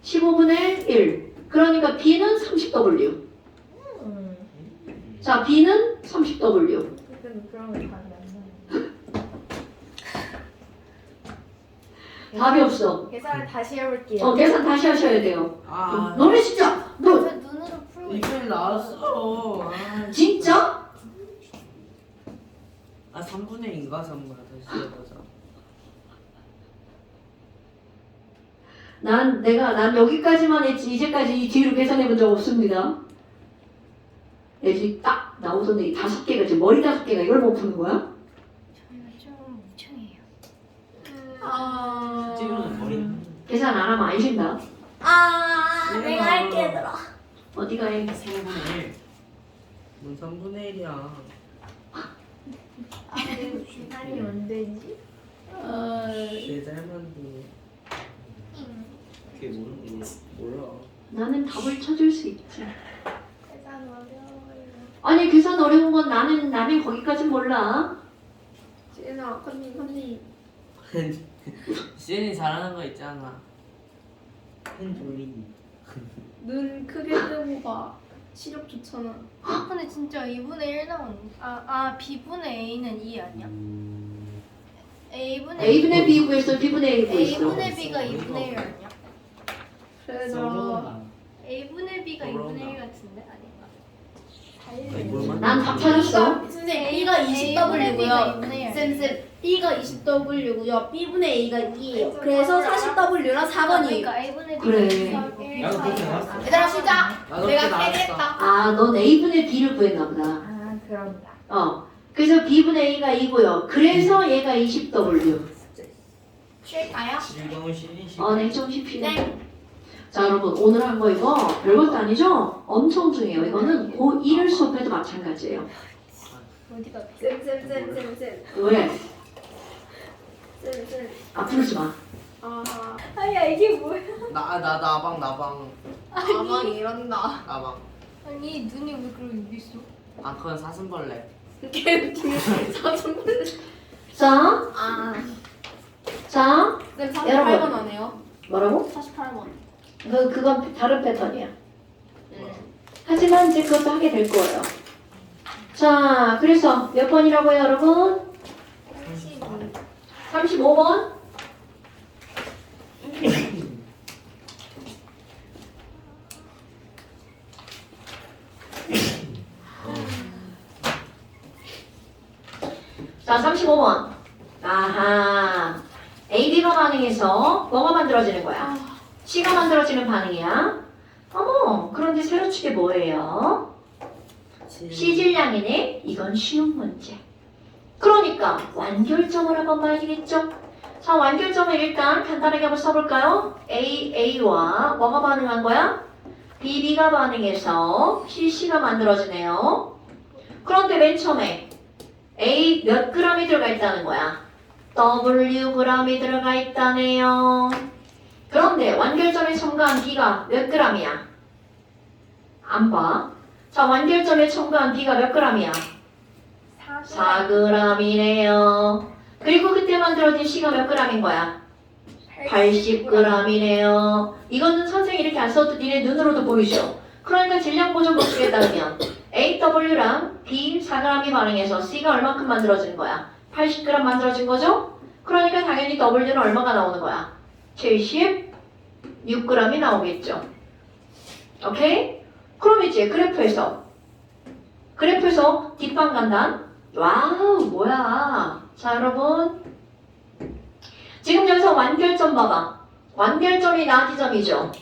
15분의 1. 그러니까 B는 30W. 자, B는 30W. 그런 거 답이 안 나요. 답이 없어. 계산을 다시 해볼게요. 계산 다시 하셔야 돼요. 아 너네 진짜, 너 저 눈으로 풀고 이게 나왔어. 아, 진짜? 아 3분의 2인가 3분의 다시 해보자. 난 여기까지만 했지, 이제까지 이 뒤로 계산해 본 적 없습니다. 애들이 딱 나오던데 이 5개가, 지금 머리 5개가 이걸 못 푸는 거야? 저희가 좀 멍청해요. 찌르는 머리. 계산 안 하면 안 쉰다. 내가 할게 얘들아. 어디가 해? 3분의 1. 넌 3분의 1이야. 계산이 언제지? 내 잘못이. 그게 모르는 게 몰라. 나는 답을 찾을 수 있지. 계산 어려워요. 아니, 계산 어려운 건 나는 거기까진 몰라. 지은아, 컨니. 시은이 잘하는 거 있잖아. 펜 돌리기. 눈 크게 뜨고 봐. 시력 좋잖아. 근데 진짜 2분의 1 나오는. B분의 A는 2 아니야? A분의 A분의 B 구했어, B분의 A 구했어. A분의 B가 2분의 1 아니야? 그래서 A분의 B가 그런가? 2분의 1 같은데 아니, 아닌가? 뭘만? 난 답 찾았어. 선생님 B가 20W고요. 쌤 B가 20W고요. B분의 A가 2예요. 그래서 40W랑 4번이에요. 그러니까 A분의 그래. B가 나도 그렇게 나왔어. 얘들아 시작. 나도 내가 그렇게 나왔어. 캐리했다. 아, 넌 A분의 B를 구했나 보다. 그런가. 그래서 B분의 A가 2고요. 그래서 얘가 20W. 쉴까요? 즐거운 시리시. 네, 좀 쉽히네. 네. 자, 여러분, 오늘 한 거 이거 별것도 아니죠? 엄청 중요해요. 이거는 고1 수업에도 마찬가지예요. 어디가? 쌤. 왜? 쌤. 부르지 마. 아야 이게 뭐야? 나방 아마 이런다. 나방. 아니 눈이 왜 그러고 있어? 아 그건 사슴벌레. 개웃기네. 사슴벌레. 자, 자, 쌤 여러분. 48번 안 해요? 뭐라고? 48번. 그건 다른 패턴이야. 하지만 이제 그것도 하게 될 거예요. 자, 그래서 몇 번이라고요, 여러분? 35번? 자, 35번. 아하. AB가 반응해서 뭐가 만들어지는 거야? C가 만들어지는 반응이야. 어머, 그런데 세로축이 뭐예요? C질량이네? 이건 쉬운 문제. 그러니까 완결점을 한번 봐야겠죠? 자, 완결점을 일단 간단하게 한번 써볼까요? A와 뭐가 반응한 거야? BB가 반응해서 CC가 만들어지네요. 그런데 맨 처음에 A 몇 g이 들어가 있다는 거야? W g이 들어가 있다네요. 그런데 완결점에 첨가한 B가 몇 g이야? 안 봐. 자, 완결점에 첨가한 B가 몇 g이야? 4g이네요. 그리고 그때 만들어진 C가 몇 g인 거야? 80g이네요. 이거는 선생님이 이렇게 안 써도 니네 눈으로도 보이죠? 그러니까 질량 보정 법칙에 따르면 AW랑 B 4g이 반응해서 C가 얼마큼 만들어진 거야? 80g 만들어진 거죠? 그러니까 당연히 W는 얼마가 나오는 거야? 76g이 나오겠죠. 오케이? 그럼 이제 그래프에서 뒷방 간단. 와우, 뭐야. 자, 여러분. 지금 여기서 완결점 봐봐. 완결점이 나지점이죠.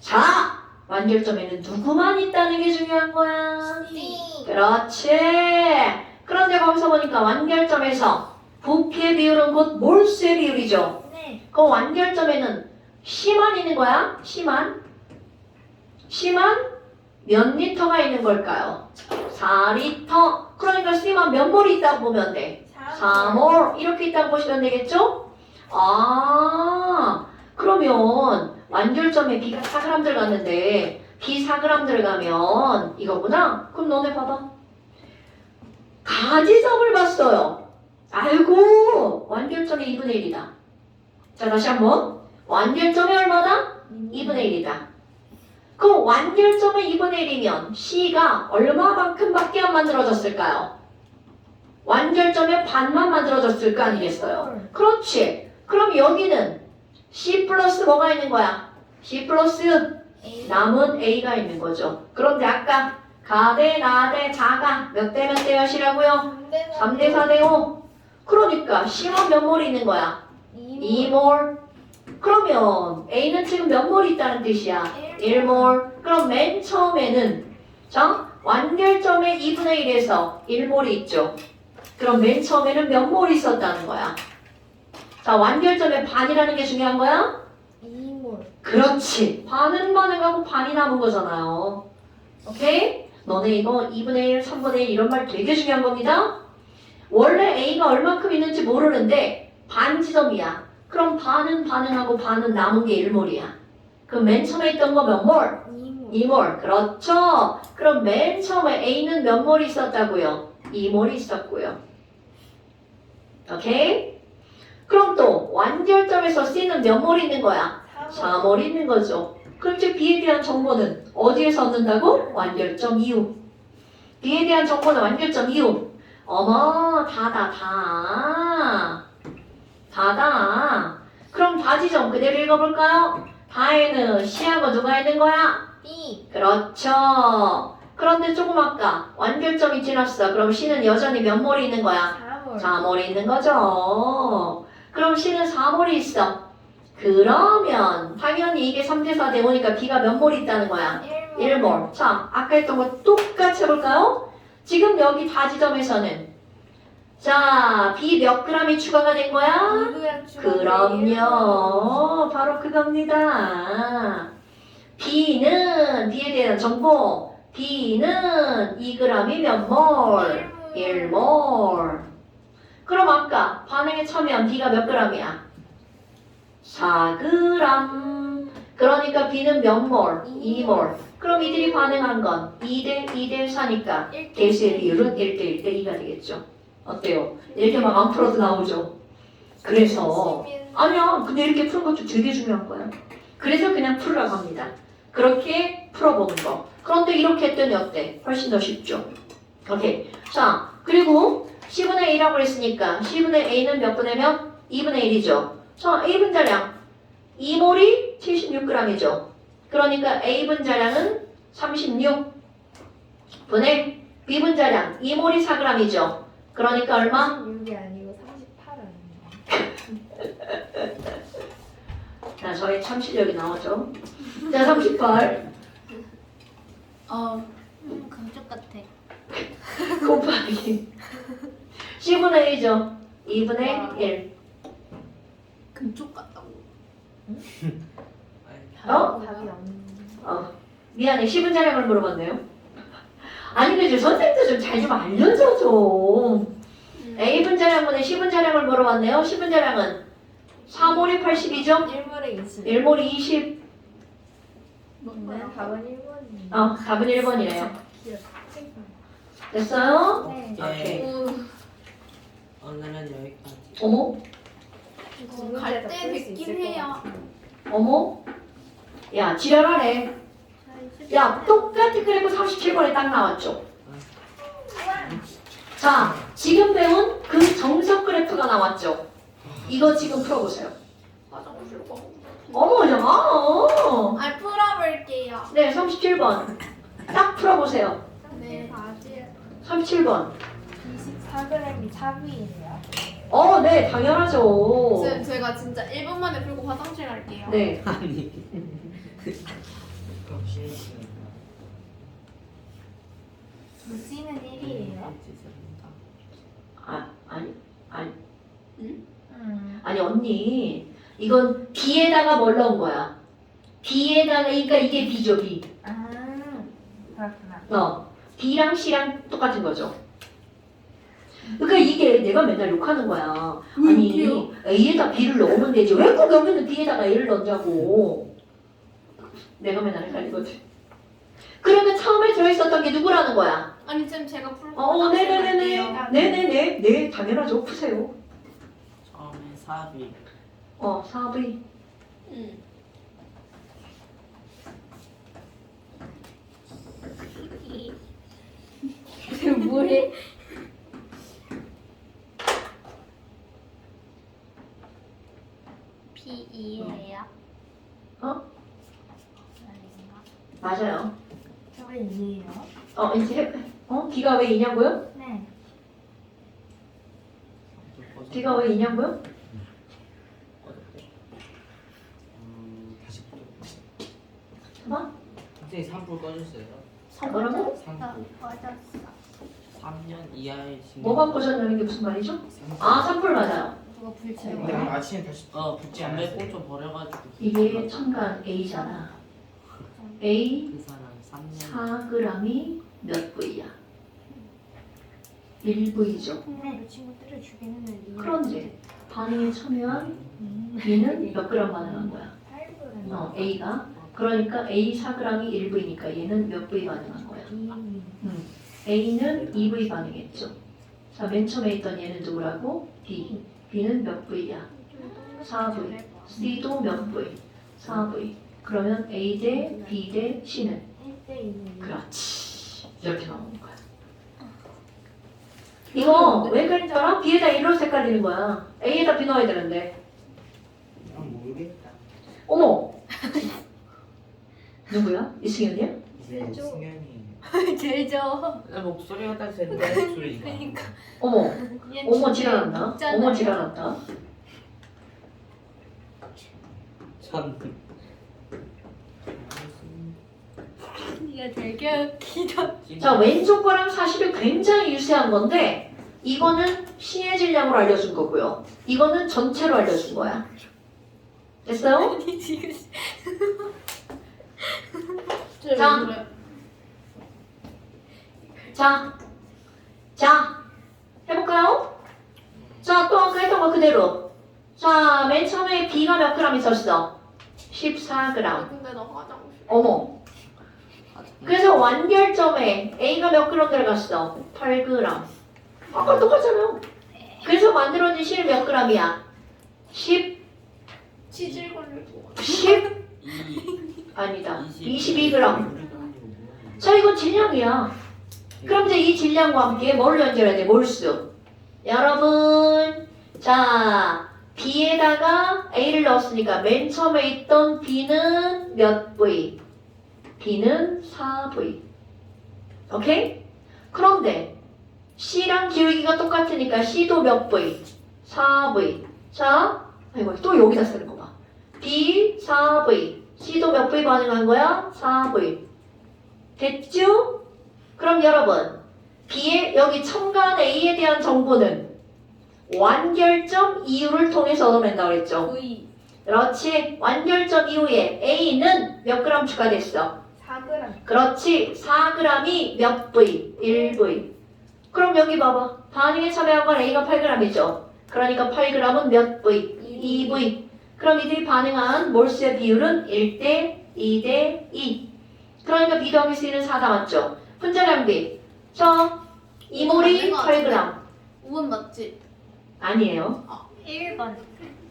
자, 완결점에는 누구만 있다는 게 중요한 거야. 그렇지. 그런데 거기서 보니까 완결점에서 부피의 비율은 곧 몰수의 비율이죠. 네. 그 완결점에는 C만 있는 거야. C만 몇 리터가 있는 걸까요? 4리터. 그러니까 C만 몇 몰이 있다고 보면 돼? 4몰. 이렇게 있다고 보시면 되겠죠? 그러면 완결점에 B가 4g 들어갔는데 B 4g 들어가면 이거구나? 그럼 너네 봐봐. 가지점을 봤어요. 아이고, 완결점이 2분의 1이다. 자, 다시 한번. 완결점이 얼마다? 2분의 1이다. 그럼 완결점의 2분의 1이면 C가 얼마만큼밖에 안 만들어졌을까요? 완결점의 반만 만들어졌을 거 아니겠어요? 그렇지. 그럼 여기는 C 플러스 뭐가 있는 거야? C 플러스 남은 A가 있는 거죠. 그런데 아까 가대, 나대, 자가 몇 대 몇 대 몇이라고요? 3대 4대 5. 그러니까 C는 몇 몰이 있는 거야? 2몰. 그러면 A는 지금 몇 몰이 있다는 뜻이야? 1몰. 그럼 맨 처음에는 자 완결점의 2분의 1에서 1몰이 있죠. 그럼 맨 처음에는 몇 몰이 있었다는 거야? 자 완결점의 반이라는 게 중요한 거야? 2몰. 그렇지. 반은 반응하고 반이 남은 거잖아요. 오케이? 너네 이거 2분의 1, 3분의 1 이런 말 되게 중요한 겁니다. 원래 A가 얼마큼 있는지 모르는데 반 지점이야. 그럼 반은 반응하고 반은 남은 게 1몰이야. 그럼 맨 처음에 있던 거 몇 몰? 2몰. 2몰. 그렇죠. 그럼 맨 처음에 A는 몇 몰이 있었다고요? 2몰이 있었고요. 오케이? 그럼 또 완결점에서 C는 몇 몰이 있는 거야? 4몰이 있는 거죠. 그럼 이제 B에 대한 정보는 어디에서 얻는다고? 완결점 이후. B에 대한 정보는 완결점 이후. 어머, 다다. 그럼 다지점 그대로 읽어볼까요? 다에는 C하고 누가 있는 거야? B. 그렇죠. 그런데 조금 아까 완결점이 지났어. 그럼 C는 여전히 몇 몰이 있는 거야? 4몰. 4몰이 있는 거죠. 그럼 C는 4몰이 있어. 그러면 당연히 이게 3대 4대 5니까 B가 몇 몰이 있다는 거야? 1몰. 자, 아까 했던 거 똑같이 해볼까요? 지금 여기 다지점에서는 자, B 몇 g이 추가가 된 거야? 그럼요. 바로 그겁니다. B는 B에 대한 정보. B는 2g이 몇 몰? 1몰. 그럼 아까 반응에 참여한 B가 몇 g이야? 4g. 그러니까 B는 몇 몰? 2몰. 그럼 이들이 반응한 건 2대 2대 4니까 개수의 비율은 1대 1대 2가 되겠죠. 어때요? 이렇게 막 안 풀어도 나오죠. 그래서 아니야. 근데 이렇게 푸는 것도 되게 중요한 거야. 그래서 그냥 풀으라고 합니다. 그렇게 풀어보는 거. 그런데 이렇게 했더니 어때? 훨씬 더 쉽죠. 오케이. 자, 그리고 C분의 A라고 했으니까 C분의 A는 몇 분의 몇? 2분의 1이죠. 자, A분자량 2몰이 76g이죠. 그러니까 A분자량은 36분의 B분자량 2몰이 4g이죠. 그러니까 얼마? 6이 아니고 38 아니에요. 자, 저의 참 실력이 나오죠. 자, 38 감쪽 같아. 곱하기 C분의 A죠. 2분의 1. 금쪽 같다고. 어? 답이 없는. 미안해. C분자량을 물어봤네요. 아니, 근데 선생님도 좀 잘 좀 알려줘, 좀. A분자량분의 C분자량을 물어봤네요. C분자량은 3몰이 80이죠? 1몰에 20. 1몰이 20. 네, 답은 1번이에요. 답은 1번이래요. 됐어요? 네. 오케이. 오늘은 여기까지. 어머? 갈 때 뵙긴 해요. 어머? 야, 지랄하네. 야, 똑같이 그래고 37번에 딱 나왔죠? 자, 지금 배운 그 정석 그래프가 나왔죠? 이거 지금 풀어보세요. 화장실 가. 어머, 야. 아, 풀어볼게요. 네, 37번. 딱 풀어보세요. 네. 37번. 24g이 4V이에요. 네, 당연하죠. 쌤, 제가 진짜 1분 만에 풀고 화장실 갈게요. 네. 아니. 역시. 무지는 1이에요. 아니, 언니. 이건 B에다가 뭘 넣은 거야? B에다가, 그러니까 이게 B죠, B. 아, 그렇구나. B랑 C랑 똑같은 거죠. 그러니까 이게 내가 맨날 욕하는 거야. 아니, A에다 B를 넣으면 되지. 왜 꼭 여기는 B에다가 A를 넣냐고. 내가 맨날 헷갈리거든. 그러면 처음에 들어있었던 게 누구라는 거야? 아니, 쌤, 제가 풀고 네네네네. 네네네. 네, 당연하죠. 푸세요. 처음에 4비. 4V. 뭐해? P2예요? 어? 아닌가? 맞아요. 저게 2예요? 이제 B가 왜 2냐고요? 네. B가 왜 2냐고요? 다시 보자. 뭐? 선생님 3불 꺼주세요. 뭐라고? 3불. 맞았어. 3년 이하의 징역. 뭐가 꽂았냐는 게 무슨 말이죠? 아, 산불 맞아요. 누가 불 근데 채워? 오늘 아침에 다시 붙지 않았어요. 꽃좀 버려가지고. 이게 첨가한 A잖아. A 그 사람 3년. 4g이 몇 V야? 1V죠. 네. 친구 때려 죽이는 그런데 반응에 참여한 B는 몇 g 반응한 거야? 8분. A가. 그러니까 A 4g이 1V니까 얘는 몇 V 반응한 거야? A는 2V 반응했죠. 자, 맨 처음에 있던 얘는 누구라고? D. B는 몇 V야? 4V. C도 몇 V? 4V. 그러면 A 대 B 대 C는? 1대2. 그렇지. 이렇게 나오는 거야. 이거 왜 그랬는 줄 알아? B에다 1로 색깔리는 거야. A에다 B 넣어야 되는데. 모르겠다. 어머! 누구야? 이승현이야? 이제 승현이 제일 저. 목소리가 딱 됐는데. 목소리가. 그러니까. 어머! 얘 어머 주제 지랄한다. 있잖아요. 어머 지랄한다. 전. 네가 되게 웃기다. 자, 왼쪽 거랑 사실은 굉장히 유사한 건데 이거는 신의 질량으로 알려준 거고요. 이거는 전체로 알려준 거야. 됐어요? 아니 지금. 자. 자, 해볼까요? 자, 또 아까 했던 거 그대로. 자, 맨 처음에 B가 몇 g 있었어? 14g. 근데 나 화장실. 어머. 그래서 완결점에 A가 몇 g 들어갔어? 8g. 아까 똑같잖아요. 그래서 만들어진 실은 몇 g이야? 10, 치질 걸릴 것 같아. 10, 아니다. 22g. 자, 이거 질량이야. 그럼 이제 이 질량과 함께 뭘 연결해야 돼? 몰수. 여러분, 자, B에다가 A를 넣었으니까 맨 처음에 있던 B는 몇 V? B는 4V. 오케이? 그런데 C랑 기울기가 똑같으니까 C도 몇 V? 4V. 자, 아이고, 또 여기다 쓰는 거 봐. B 4V. C도 몇 V 반응한 거야? 4V. 됐죠? 그럼 여러분, B의 여기 첨가한 A에 대한 정보는 완결점 이유를 통해서 얻어낸다고 그랬죠? V. 그렇지. 완결점 이후에 A는 몇 g 추가됐어? 4g. 그렇지. 4g이 몇 V? 1V. 그럼 여기 봐봐. 반응에 참여한 건 A가 8g이죠. 그러니까 8g은 몇 V? 2V. 그럼 이들이 반응한 몰수의 비율은 1대 2대 2. 그러니까 B 더하기 C는 4 나왔죠. 분자량비. 저 이몰이 8g. 5번 맞지? 아니에요. 1번.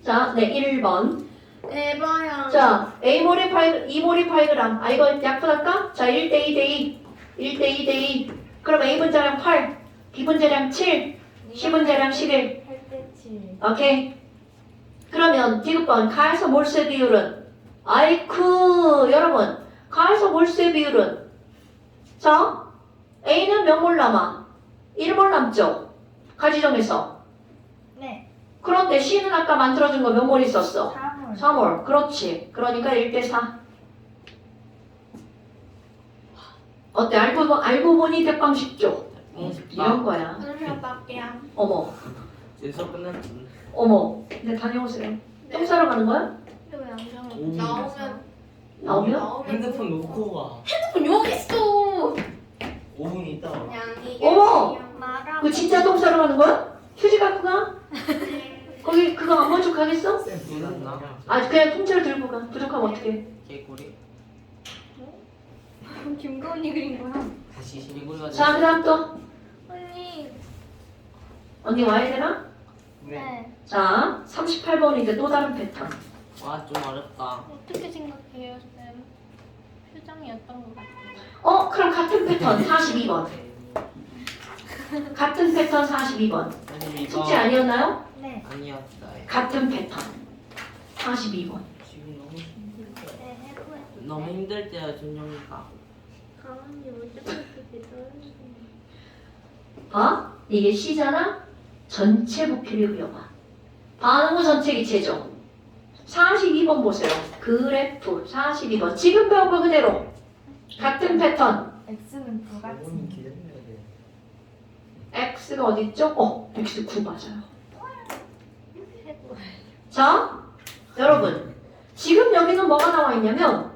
자, 네, 1번. 에바야. 자, A몰이 8, 2몰이 8g. 아, 이거 약분할까? 자, 1대 2대 2. 1대 2대 2. 그럼 A 분자량 8, B 분자량 7, C 분자량 11. 8대7. 오케이. 그러면 디귿번 가에서 몰수의 비율은 아이쿠 여러분 가에서 몰수의 비율은 자 A는 몇 몰 남아? 1몰 남죠? 가지점에서. 네. 그런데 C는 아까 만들어준 거 몇 몰 있었어? 4몰. 3몰. 그렇지. 그러니까 1대 4. 어때? 알고 보니 대빵 쉽죠? 이런 거야. 그러면 밖에야. 어머 수업 끝났지. 어머 네 다녀오세요. 똥 싸러 가는 거야? 왜 안경을 오. 나오면 핸드폰 놓고 가. 핸드폰 여기 있어. 5분 있다. 양이. 어머! 말하고. 그거 진짜 똥 싸러 가는 거야? 휴지 갖고 가? 거기 그거 안 먼저 가겠어? 쌤 불났나? 아 그냥 통째로 들고 가. 부족하면 어떡해? 개구리. 김가은이 그린 거야. 다시 개구리가. 자 그다음 또 언니. 언니 와야 되나? 네. 자, 38번인데 또 다른 패턴. 와좀 어렵다. 어떻게 생각해요, 쌤? 표정이었던 것 같아요. 그럼 같은 패턴 42번. 같은 패턴 42번. 선생님 이거 숙제 아니었나요? 네. 아니었어요. 같은 패턴 42번. 지금 네, 해보세요. 너무 힘들 때요 준영이가. 가은이 어떻게 그렇게 떨리시냐. 이게 C잖아? 전체 부피를 그려봐. 반응구 전체 기체죠. 42번 보세요. 그래프 42번. 지금 배운 거 그대로. 같은 패턴. X는 어머니 기다려야 돼. X가 어딨죠? X9 맞아요. 해보세요. 자, 여러분. 지금 여기는 뭐가 나와 있냐면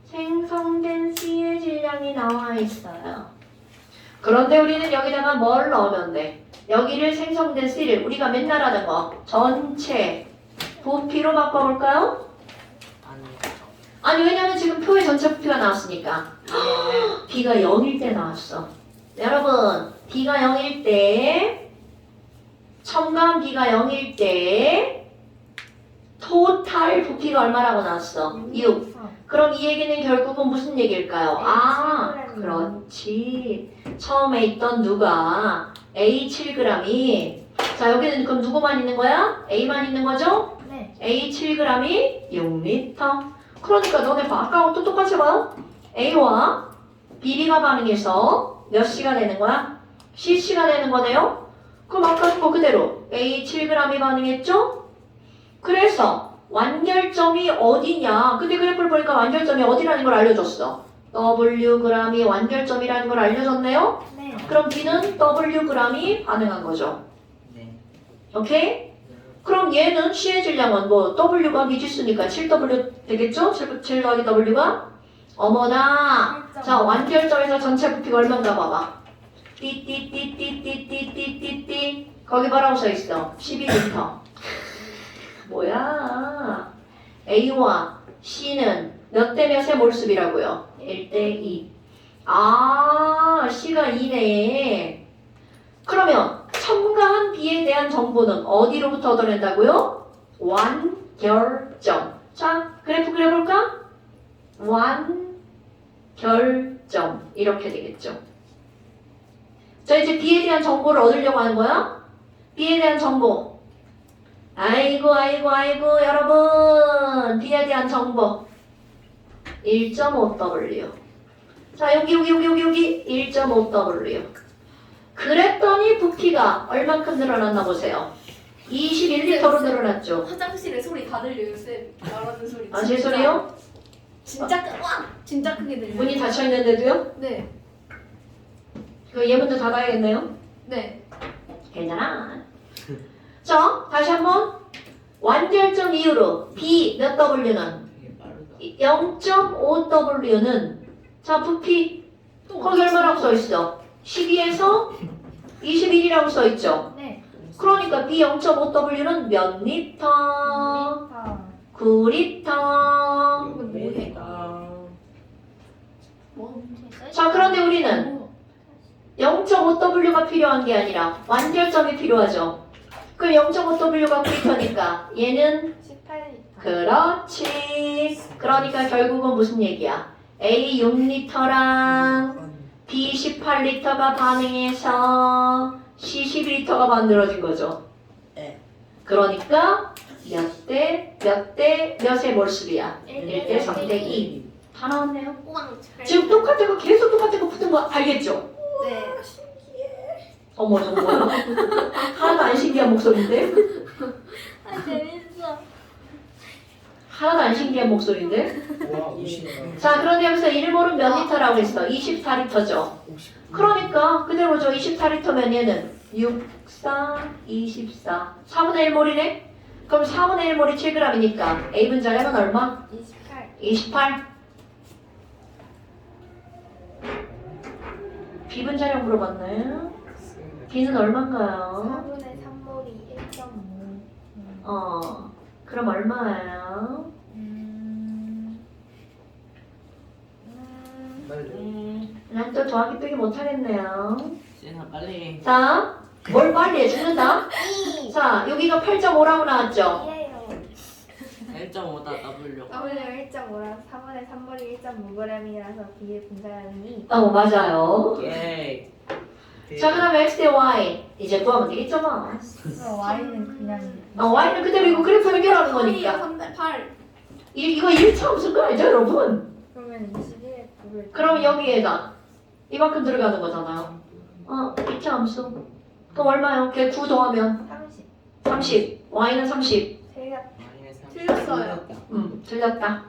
생성된 C의 질량이 나와 있어요. 그런데 우리는 여기다가 뭘 넣으면 돼? 여기를 생성된 C를 우리가 맨날 하는 거 전체 부피로 바꿔볼까요? 아니요. 아니 왜냐면 지금 표에 전체 부피가 나왔으니까 B가 0일 때 나왔어. 여러분 B가 0일 때 첨가한 B가 0일 때 토탈 부피가 얼마라고 나왔어? 6. 그럼 이 얘기는 결국은 무슨 얘기일까요? 그렇지. 처음에 있던 누가 A 7g이 자 여기는 그럼 누구만 있는 거야? A만 있는 거죠? 네. A 7g이 6리터. 그러니까 너네 봐. 아까하고 또 똑같이 봐. A와 B가 반응해서 몇 C가 되는 거야? Cc가 되는 거네요? 그럼 아까 거 그대로 A 7g이 반응했죠? 그래서 완결점이 어디냐? 근데 그래프를 보니까 완결점이 어디라는 걸 알려줬어. Wg이 완결점이라는 걸 알려줬네요? 네. 그럼 B는 Wg이 반응한 거죠. 네. 오케이? 그럼 얘는 C의 질량은 뭐 W가 미지수니까 7W 되겠죠? 7 더하기 W가? 어머나! 자, 완결점에서 전체 부피가 얼마인가 봐봐. 띠띠띠띠띠띠띠띠띠 거기 뭐라고 써있어? 12리터. 뭐야? A와 C는 몇 대 몇의 몰수비라고요? 1대2. C가 2네. 그러면 첨가한 B에 대한 정보는 어디로부터 얻어낸다고요? 완결점. 자, 그래프 그려볼까? 완결점. 이렇게 되겠죠. 자, 이제 B에 대한 정보를 얻으려고 하는 거야? B에 대한 정보. 아이고 여러분 B에 대한 정보 1.5W 자 여기 1.5W 그랬더니 부피가 얼만큼 늘어났나 보세요 21리터로 늘어났죠 화장실에 소리 다 들려요 쌤. 말하는 소리. 제 소리요? 진짜 진짜 크게 들려요. 문이 닫혀있는데도요? 네. 그 예문도 닫아야겠네요 네. 괜찮아 자, 다시 한번 완결점 이후로 B 몇 W는 되게 빠르다. 0.5W는 자 부피 거기 얼마라고 써있어? 12에서 21이라고 써있죠? 네. 그러니까 B 0.5W는 몇 리터? 9리터 자 그런데 우리는 0.5W가 필요한 게 아니라 완결점이 필요하죠 그럼 0.5W가 9리터니까 얘는 18리터. 그렇지. 그러니까 결국은 무슨 얘기야? A 6리터랑 B 18리터가 반응해서 C 12리터가 만들어진 거죠. 네. 그러니까 몇 대 몇의 몰수비야? 1대 3대 2. 다 나왔네요. 지금 똑같은 거 계속 똑같은 거 붙은 거 알겠죠? 네. 어머 정말 하나도 안 신기한 목소리인데? 재밌어. 하나도 안 신기한 목소리인데? 와 50. 자, 그런데 여기서 1몰은 몇 리터라고 했어? 24리터죠. 그러니까 그대로죠. 24리터면 얘는 6, 4, 24. 4분의 1몰이네? 그럼 4분의 1몰이 7g이니까 A 분자량은 얼마? 28. 28. B 분자량 물어봤네. B는 얼마인가요? 4분의 3몰이 1.5. 그럼 얼마예요? 빨리. 난 또 더하기 빼기 못하겠네요. 쌤아 빨리. 자, 뭘 빨리 해? 죽는다? 자, 여기가 8.5라고 나왔죠? 1.5다 W. W 1.5랑 3분의 3분의 1.5g이라서 B의 분자량이 맞아요. 예. 자, 그 다음에 x 대 y. 이제 구하면 되겠죠, 뭐. Y는 그냥 y는 그대로 이거 그래프 연결하는 거니까. 3대 8. 이거 1차 없을 거 알죠, 여러분? 그러면 21에 9를 그럼 여기에다 이만큼 들어가는 거잖아요. 2차 함수. 그럼 얼마요? 걔 9 더하면 30 30. y는 30. 틀렸 틀렸어요. 틀렸다.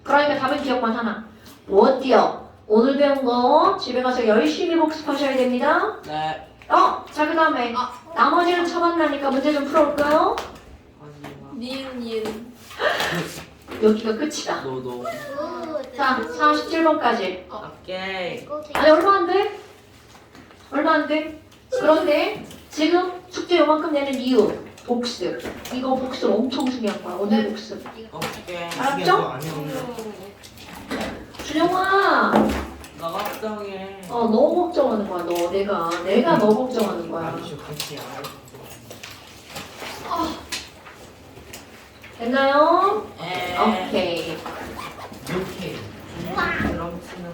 그러니까 답은 기억만 하나. 어때요? 오늘 배운 거 집에 가서 열심히 복습하셔야 됩니다. 네. 자, 그 다음에 나머지는 처만나니까 문제 좀 풀어볼까요? 아니야. 니은. 여기가 끝이다. 노노. 자, 47번까지. 오케이. 아니, 얼마 안 돼? 얼마 안 돼? 그런데 지금 숙제 요만큼 내는 이유. 복습. 이거 복습 엄청 중요한 거야. 오늘 복습. 오케이. 알았죠? 준영아. 나 걱정해. 너 걱정하는 거야. 내가 너 걱정하는 거야. 됐나요? 에. 오케이.